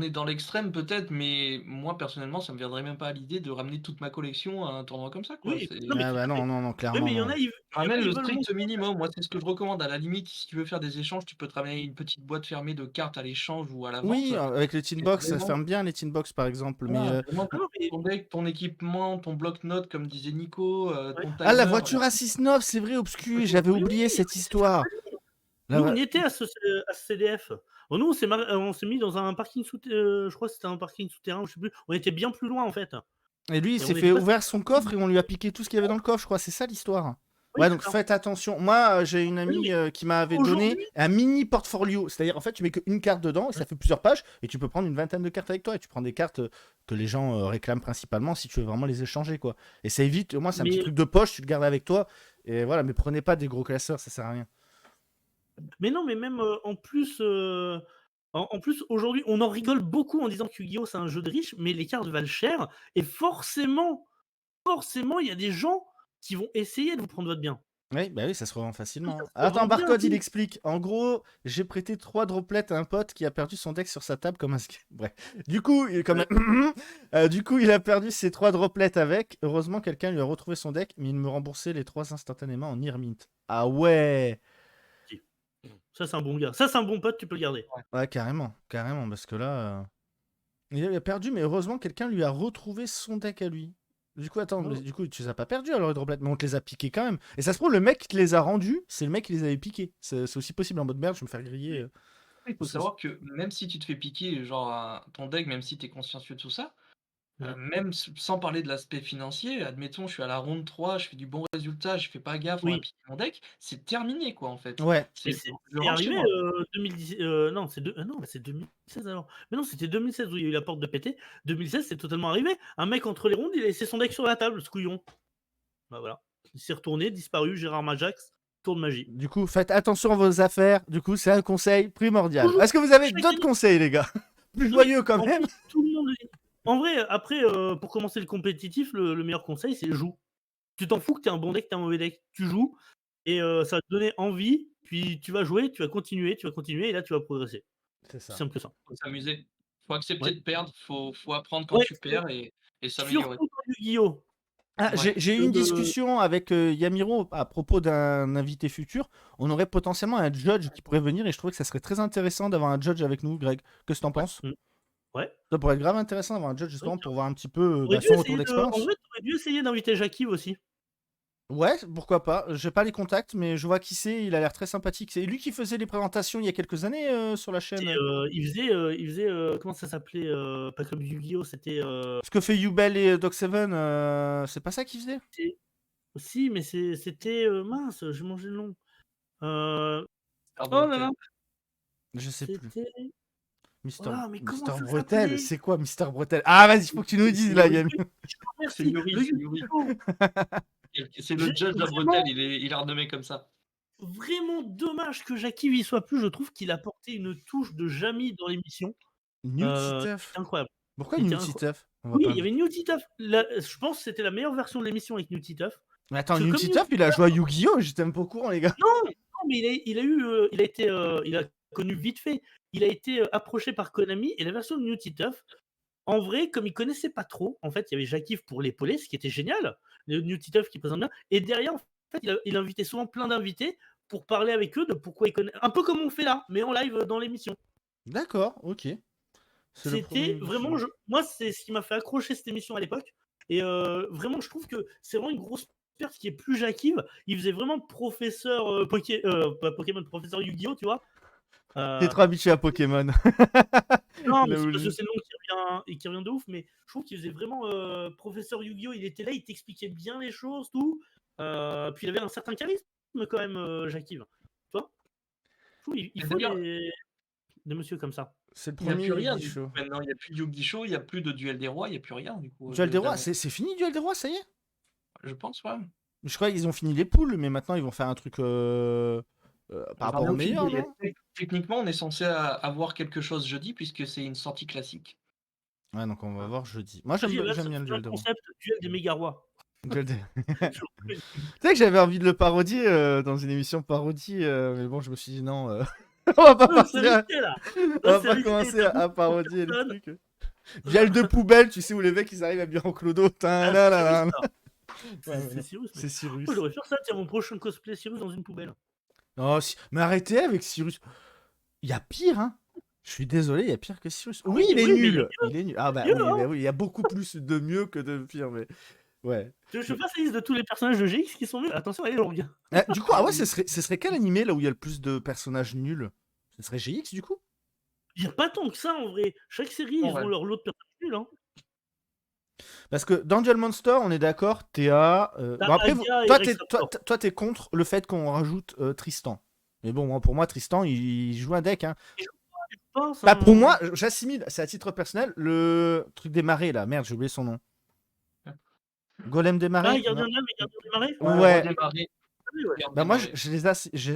dans l'extrême peut-être, mais moi personnellement, ça me viendrait même pas à l'idée de ramener toute ma collection à un tournoi comme ça, quoi. Oui, non, mais Ah tout bah à fait. non, non, non, Oui, clairement mais non. Ramène ils le veulent strict montrer. minimum, moi c'est ce que je recommande. À la limite, si tu veux faire des échanges, tu peux te ramener une petite boîte fermée de cartes à l'échange ou à la vente. Oui, avec les tin Mais box, ça se vraiment, ferme bien les tin box par exemple, mais voilà, vraiment Ah non, mais ton deck, ton équipement, ton bloc-notes, comme disait Nico, ouais. ton ah la timer, voiture à 6-9, c'est vrai, Obscu, j'avais Oui, oublié oui, cette mais c'est ça que histoire. je veux dire. La Nous, on va- y était à ce CDF. Bon, nous, on s'est mis dans un parking je crois que c'était un parking souterrain, je sais plus. On était bien plus loin, en fait. Et lui, il Et s'est on était fait passé. ouvrir son coffre et on lui a piqué tout ce qu'il y avait dans le coffre, je crois, c'est ça l'histoire. Oui, Ouais, c'est donc ça. faites attention. Moi, j'ai une Oui, amie mais qui m'avait donné aujourd'hui, un mini portfolio. C'est-à-dire, en fait, tu mets qu'une carte dedans et ça fait plusieurs pages et tu peux prendre une vingtaine de cartes avec toi et tu prends des cartes que les gens réclament principalement si tu veux vraiment les échanger, quoi. Et ça évite, moi, c'est un petit mais truc de poche, tu le gardes avec toi et voilà, mais prenez pas des gros classeurs, ça sert à rien. non, mais même, en plus, aujourd'hui, on en rigole beaucoup en disant que Yu-Gi-Oh! C'est un jeu de riches, mais les cartes valent cher et forcément, il y a des gens qui vont essayer de vous prendre votre bien. Oui, bah oui, ça se revend Oui, ça facilement. se Attends, revend bien, Barcode, il oui. explique. En gros, j'ai prêté 3 droplets à un pote qui a perdu son deck sur sa table comme un Bref. Du coup, Ouais, du coup, il a perdu ses 3 droplets avec. Heureusement, quelqu'un lui a retrouvé son deck, mais il me remboursait les 3 instantanément en Irmint. Ah ouais! si. Ça, c'est un bon gars. Ça, c'est un bon pote, tu peux le garder. Ouais, carrément, carrément, parce que là, il a perdu, mais heureusement, quelqu'un lui a retrouvé son deck à lui. Du coup, attends, mais Oh. du coup, tu les as pas perdus alors les droplets, mais on te les a piqués quand même. Et ça se trouve, le mec qui te les a rendus, c'est le mec qui les avait piqués. C'est aussi possible en mode merde, je vais me faire griller. il faut savoir que même si tu te fais piquer, genre, ton deck, même si tu es consciencieux de tout ça, Mmh. même sans parler de l'aspect financier, admettons, je suis à la ronde 3, je fais du bon résultat, je fais pas gaffe, on m'a Oui, piqué mon deck, c'est terminé, quoi, en fait. Ouais, mais C'est je c'est rentre chez arrivé, moi. 2010, non, non, c'est 2016 alors. Mais non, c'était 2016 où il y a eu la porte de péter. 2016, c'est totalement arrivé. Un mec entre les rondes, il a laissé son deck sur la table, ce couillon. Bah voilà. Il s'est retourné, disparu, Gérard Majax, tour de magie. du coup, faites attention à vos affaires. Du coup, c'est un conseil primordial. Toujours Est-ce que vous avez chaque d'autres année. conseils, les gars? Plus Non mais joyeux quand en même. plus, tout le monde le dit. En vrai, après, pour commencer le compétitif, le meilleur conseil, c'est joue. Tu t'en fous que tu aies un bon deck, que tu aies un mauvais deck. Tu joues et ça va te donner envie, puis tu vas jouer, tu vas continuer et là tu vas progresser. C'est C'est ça. simple que ça. Faut s'amuser. Faut accepter Ouais. de perdre, faut apprendre quand Ouais, tu perds et s'améliorer. surtout dans Yu-Gi-Oh! Ah, Ouais. j'ai eu une Heu, discussion avec Yamiro à propos d'un invité futur. On aurait potentiellement un judge qui pourrait venir et je trouvais que ça serait très intéressant d'avoir un judge avec nous, Greg. Qu'est-ce que t'en Ouais. penses? mmh, ouais, Ça pourrait être grave intéressant d'avoir un judge ouais, justement pour carrément. voir un petit peu Tu aurais dû son retour essayer de en d'expérience. vrai, tu aurais dû essayer d'inviter Jackive aussi. Ouais, pourquoi pas. J'ai pas les contacts, mais je vois qui c'est. Il a l'air très sympathique. C'est lui qui faisait les présentations il y a quelques années sur la C'est, chaîne. comment ça s'appelait? Pas comme Yu-Gi-Oh! C'était, Ce que fait Yubel et Doc Seven, c'est pas ça qu'il faisait? c'est si, mais c'était, mince, j'ai mangé le nom. Heu, Faire oh là bretel. là, Je sais plus. c'était Mister, oh mais comment Mister ça Bretel, s'appelait? c'est quoi Mister Bretel? Ah, vas-y, faut que tu nous dises C'est là, le Yami. C'est merci, Yuri, le c'est Yuri. Yu-Gi-Oh! C'est le J'ai judge de la bretelle, vraiment il est renommé comme ça. Vraiment dommage que Jackive y soit plus. Je trouve qu'il apportait une touche de Jamie dans l'émission, New qui était Titeuf. incroyable. Pourquoi Il était New incro Titeuf? On va Oui, pas. il y avait New Titeuf. Là, je pense que c'était la meilleure version de l'émission avec New Titeuf. Mais attends, Parce que New comme New Titeuf, il a joué à Yu-Gi-Oh! J'étais même pas au courant, les gars. non, non, mais il a été, il a connu vite fait. Il a été, approché par Konami et la version de New Titeuf, en vrai, comme il connaissait pas trop, en fait, il y avait Jackive pour l'épauler, ce qui était génial. Le New Titeuf qui présente bien et derrière, en fait, il invitait souvent plein d'invités pour parler avec eux de pourquoi ils connaissent un peu comme on fait là, mais en live, dans l'émission. D'accord, ok. C'est le premier C'était vraiment Yu-Gi-Oh! moi, c'est ce qui m'a fait accrocher cette émission à l'époque et vraiment, je trouve que c'est vraiment une grosse perte qui est plus Jackive. Il faisait vraiment professeur, pas Pokémon, professeur Yu-Gi-Oh! Tu vois? T'es Heu, trop habitué à Pokémon. non, mais Là c'est où parce que je- c'est le nom qui revient de ouf, mais je trouve qu'il faisait vraiment, professeur Yu-Gi-Oh! Il était là, il t'expliquait bien les choses, tout. Puis il avait un certain charisme quand même, Jackive. Tu vois? Je trouve il Et faut d'ailleurs, des monsieur comme ça. C'est le il y a premier plus rien du coup Yu-Gi-Oh! maintenant, il y a plus de Yu-Gi-Show, il y a plus de Duel des Rois, il y a plus rien du coup, Duel des Rois, d'annonce. c'est fini Duel des Rois, ça y est? Je pense, ouais. Je crois qu'ils ont fini les poules, mais maintenant ils vont faire un truc par J'en rapport ai au aucune meilleur, idée. non? Techniquement, on est censé avoir quelque chose jeudi puisque c'est une sortie classique. Ouais, donc on va voir jeudi. Moi Vas-y, là, j'aime ça bien le devient Duel le des Rois. concept duel des méga rois. Duel des- Tu sais que j'avais envie de le parodier dans une émission parodie, mais bon, je me suis dit non. On va pas C'est partir. risqué là. On Là, va c'est pas risqué, commencer t'as à parodier le personne. truc. Vielle de poubelle, tu sais, où les mecs ils arrivent habillés en clodo. Ah, c'est Cyrus, Ouais, ça. mais C'est non, Cyrus, mec. c'est Oh, Cyrus. j'aurais faire ça, tiens, mon prochain cosplay Cyrus dans une poubelle. Oh, mais arrêtez avec Cyrus. Il y a pire, hein. Je suis désolé, il y a pire que Cyrus. Oui, il est Oui, mais il y a nul. Il est nul. Ah bah mieux, oui, hein. bah oui, il y a beaucoup plus de mieux que de pire, mais ouais. Tu veux que je fasse la liste de tous les personnages de GX qui sont nuls? Attention, elle est longue. Du coup, ah ouais, ce serait quel animé là où il y a le plus de personnages nuls? Ce serait GX du coup? Il y a pas tant que ça en vrai. Chaque série, ils Ouais. ont leur lot de personnages nuls. Hein. Parce que dans Duel Monster, on est d'accord, Théa. T'as Bon, après, Aga et toi, Rex Raptor. t'es contre le fait qu'on rajoute Tristan. Mais bon, pour moi, Tristan, il joue un deck. Hein. Je pense, Bah, pour hein. moi, j'assimile, c'est à titre personnel, le truc des marées là. Merde, j'ai oublié son nom. Golem des Ah, marées? Gardien Non. de l'âme et Gardien des marais? Ouais. Redémarrer. Oui, ouais. Bah, moi, je les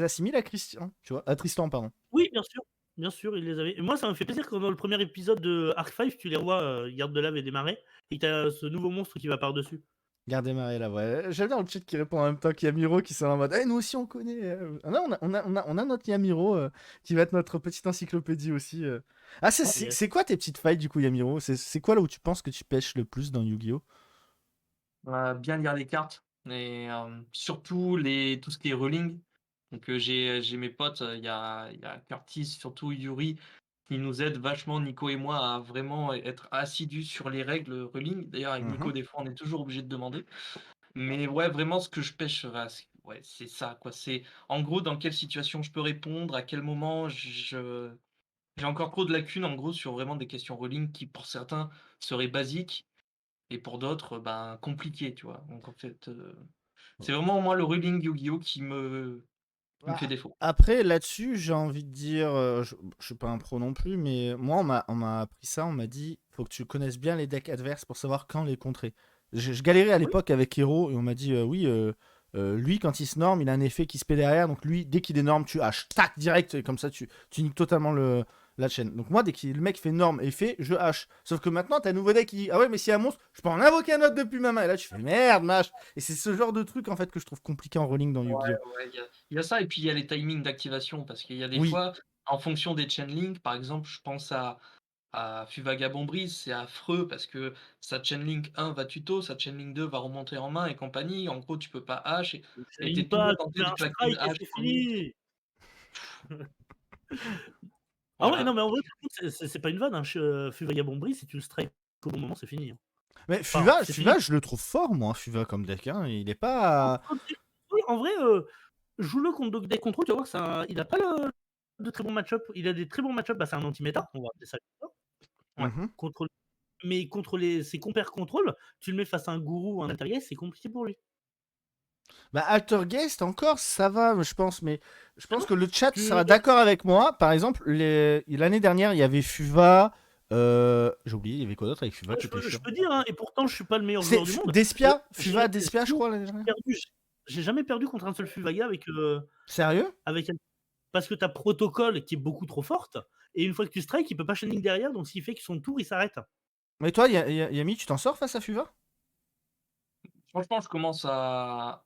assimile à Christian, tu vois. À Tristan, pardon. Oui, bien sûr. Bien sûr, ils les avaient. Et moi, ça m'a fait plaisir quand dans le premier épisode de Arc 5, tu les vois, Garde de lave et des marais, et t'as ce nouveau monstre qui va par-dessus. Garde des marées là, ouais. J'aime bien le chat qui répond en même temps qu'Yamiro qui sont en mode nous aussi on connaît. Non, on a notre Yamiro qui va être notre petite encyclopédie aussi. Ah, Yes. c'est quoi tes petites failles du coup, Yamiro? C'est quoi là où tu penses que tu pêches le plus dans Yu-Gi-Oh? Bien lire les cartes et surtout tout ce qui est ruling. Donc j'ai mes potes, il y a Curtis, surtout Yuri, qui nous aident vachement, Nico et moi, à vraiment être assidus sur les règles ruling. D'ailleurs, avec Nico, Mhm. des fois, on est toujours obligé de demander. Mais ouais, vraiment, ce que je pêche, ouais, c'est ça, quoi. C'est en gros dans quelle situation je peux répondre, à quel moment j'ai encore trop de lacunes, en gros, sur vraiment des questions ruling qui, pour certains, seraient basiques et pour d'autres, ben, compliquées, tu vois. Donc en fait, c'est vraiment moi le ruling Yu-Gi-Oh qui me fait Bah, défaut. après, là-dessus, j'ai envie de dire, je suis pas un pro non plus, mais moi, on m'a appris ça, on m'a dit, faut que tu connaisses bien les decks adverses pour savoir quand les contrer. Je galérais à Oui. l'époque avec Hero, et on m'a dit, oui, lui, quand il se norme, il a un effet qui se paie derrière, donc lui, dès qu'il est norme, tu haches, tac, direct, et comme ça, tu niques totalement la chaîne. Donc moi, dès que le mec fait norme et fait, je hache. Sauf que maintenant, t'as un nouveau deck qui dit, ah ouais, mais s'il y a un monstre, je peux en invoquer un autre depuis ma main. Et là, tu fais, merde, mâche. Et c'est ce genre de truc, en fait, que je trouve compliqué en rolling dans Ouais, Yu-Gi-Oh! ouais, il y a ça et puis il y a les timings d'activation parce qu'il y a des Oui. fois, en fonction des chainlink, par exemple, je pense à Fuvagabond Breeze, c'est affreux parce que sa chainlink 1 va tuto, sa chainlink 2 va remonter en main et compagnie. En gros, tu peux pas hache et Essaye tu toujours pas, tu tenté fais de un claquer une strike et hache c'est sur lui. fini. Ah ouais, non, Voilà. mais en vrai, par contre, c'est pas une vanne. Hein. Feu Vagabond Brie, si tu le strikes au bon moment, c'est fini. Hein. Mais Enfin, Fuva, c'est fini. Fuva, je le trouve fort, moi, Fuva comme deck. Hein. Il est pas. Oui, en vrai, joue-le contre des contrôles, tu vas voir, il a pas de très bons match-up. Il a des très bons match-up, bah, c'est un anti-méta, on va appeler ça comme ça. Ouais. Mhm. Mais contre ses compères contrôle, tu le mets face à un gourou ou un alter c'est compliqué pour lui. Bah, Altergeist, encore, ça va, je pense. Mais je pense que le chat Tu... sera d'accord avec moi. Par exemple, l'année dernière, il y avait Fuva. J'ai oublié, il y avait quoi d'autre avec Fuva qui était je chiant. peux dire, hein, et pourtant, je suis pas le meilleur C'est joueur du monde. Despia, J'ai Fuva, Despia, je crois, l'année dernière. J'ai jamais perdu contre un seul Fuvaga Sérieux? avec parce que ta protocole qui est beaucoup trop forte, et une fois que tu strikes, il peut pas chaining derrière, donc ce qui fait que son tour il s'arrête. Mais toi, Yami, tu t'en sors face à Fuva? Franchement, je commence à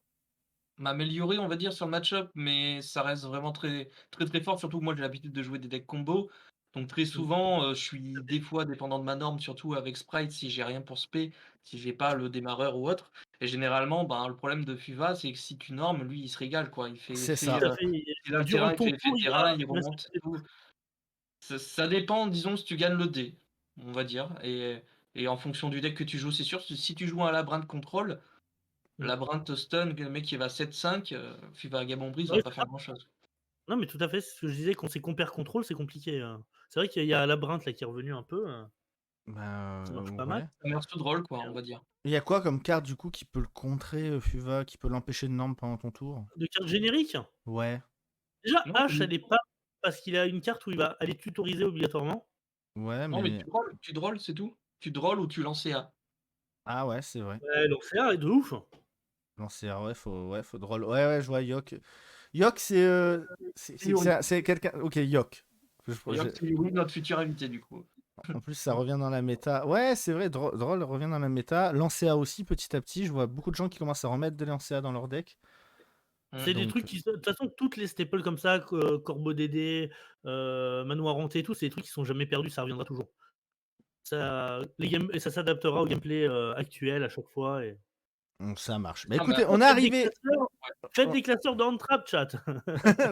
m'améliorer, on va dire, sur le match-up, mais ça reste vraiment très, très, très fort. Surtout que moi, j'ai l'habitude de jouer des decks combo. Donc très souvent, je suis des fois dépendant de ma norme, surtout avec Sprite, si j'ai rien pour spé, si j'ai pas le démarreur ou autre. Et généralement, ben, le problème de Fuva, c'est que si tu normes, lui, il se régale, quoi. Il fait C'est effet, ça. Tout à fait. il a le Durant terrain, il ton fait effet tour, terrain, il il va remonte et s'activer. tout. Ça dépend, disons, si tu gagnes le dé, on va dire. Et en fonction du deck que tu joues, c'est sûr, si tu joues un labyrinthe contrôle, labyrinthe stun, le mec qui va 7-5, Fuva Vagabond Brise va Ouais, pas c'est ça. faire grand chose. Non, mais tout à fait, c'est ce que je disais, quand c'est compare contrôle, c'est compliqué. C'est vrai qu'il y a Labyrinthe là qui est revenu un peu, Bah, ça marche pas mal. ouais. Ça meurt tout drôle, quoi, on va dire. Il y a quoi comme carte du coup qui peut le contrer, Fuva, qui peut l'empêcher de norme pendant ton tour? De carte générique, Ouais, déjà Non, H, elle est pas parce qu'il a une carte où il va aller tutoriser obligatoirement. ouais, non, mais mais tu drôles, c'est tout. Tu drôles ou tu lances CA. ah ouais, c'est vrai. Ouais, donc c'est est de ouf. Lancer, ouais, faut drôle. Ouais, je vois Yok. Yok, c'est quelqu'un. Ok, Yok. D'ailleurs, c'est oui, notre futur invité, du coup. En plus, ça revient dans la méta. Ouais, c'est vrai, drôle revient dans la méta. Lancea aussi, petit à petit. Je vois beaucoup de gens qui commencent à remettre de Lancea dans leur deck. C'est des Donc, trucs qui de toute façon, toutes les staples comme ça, Corbeau DD, Manoir Hanté et tout, c'est des trucs qui sont jamais perdus, ça reviendra toujours. Ça et ça s'adaptera au gameplay, actuel à chaque fois et ça marche. Bah Ah, mais écoutez, après, on est arrivé. faites on- des classeurs dans Handtrap, chat.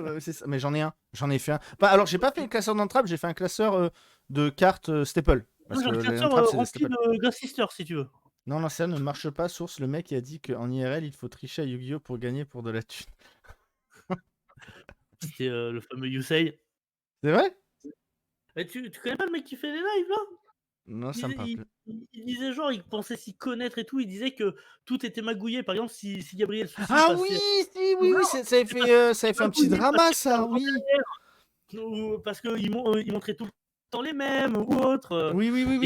Ouais, c'est ça. Mais j'en ai un. J'en ai fait un. Bah, alors, j'ai pas fait le classeur d'entrap, j'ai fait un classeur de cartes staple. Parce Moi, j'ai que un les classeur, entrappes, c'est des rempli staples. de Ghost Sister si tu veux. Non, non, ça ne marche pas. Source, le mec il a dit qu'en IRL, il faut tricher à Yu-Gi-Oh! Pour gagner pour de la thune. C'était, le fameux Yusei. C'est vrai? Et tu connais pas le mec qui fait les lives là? Non, ça me parle plus. Il disait genre, il pensait s'y connaître et tout, il disait que tout était magouillé. Par exemple, si Gabriel Soucy Ah passait oui, si, oui, oui, ça avait fait un petit magouillé drama, parce qu'il ça, oui. ou parce qu'ils montraient tout le temps les mêmes ou autres, Oui, oui, oui, et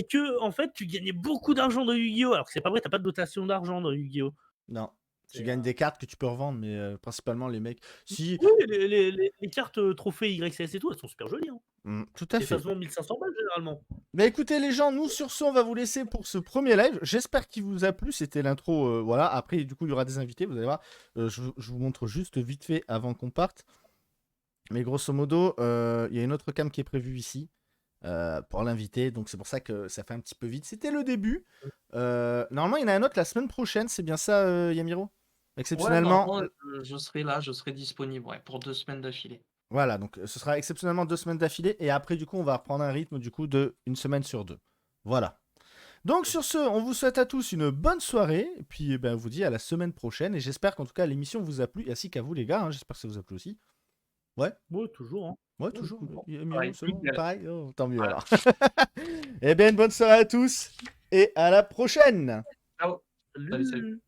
oui. que en fait, tu gagnais beaucoup d'argent dans Yu-Gi-Oh! Alors que c'est pas vrai, t'as pas de dotation d'argent dans Yu-Gi-Oh! Non. Tu C'est, gagnes des cartes que tu peux revendre, mais principalement les mecs. Si, oui, les cartes, trophées YCS et tout, elles sont super jolies, hein. tout à Et ça fait. se vend 1500 balles généralement. Bah écoutez les gens, nous sur ce on va vous laisser pour ce premier live. J'espère qu'il vous a plu, c'était l'intro, voilà. Après du coup il y aura des invités, vous allez voir. Je vous montre juste vite fait avant qu'on parte. Mais grosso modo, il y a une autre cam qui est prévue ici pour l'invité, donc c'est pour ça que ça fait un petit peu vite. C'était le début. Normalement il y en a un autre la semaine prochaine, c'est bien ça Yamiro? Ouais, Exceptionnellement. normalement, je serai là, je serai disponible pour 2 semaines d'affilée. Voilà, donc ce sera exceptionnellement 2 semaines d'affilée. Et après, du coup, on va reprendre un rythme du coup de une semaine sur 2. Voilà. Donc sur ce, on vous souhaite à tous une bonne soirée. Et puis, on vous dit à la semaine prochaine. Et j'espère qu'en tout cas, l'émission vous a plu. Ainsi qu'à vous, les gars. Hein, j'espère que ça vous a plu aussi. Ouais, Ouais, toujours, hein. ouais, toujours. toujours. Miro, Pareil, c'est bon. nickel. Pareil. Oh, tant mieux Voilà. alors. Eh bien, une bonne soirée à tous. Et à la prochaine. Ciao. Salut. Salut.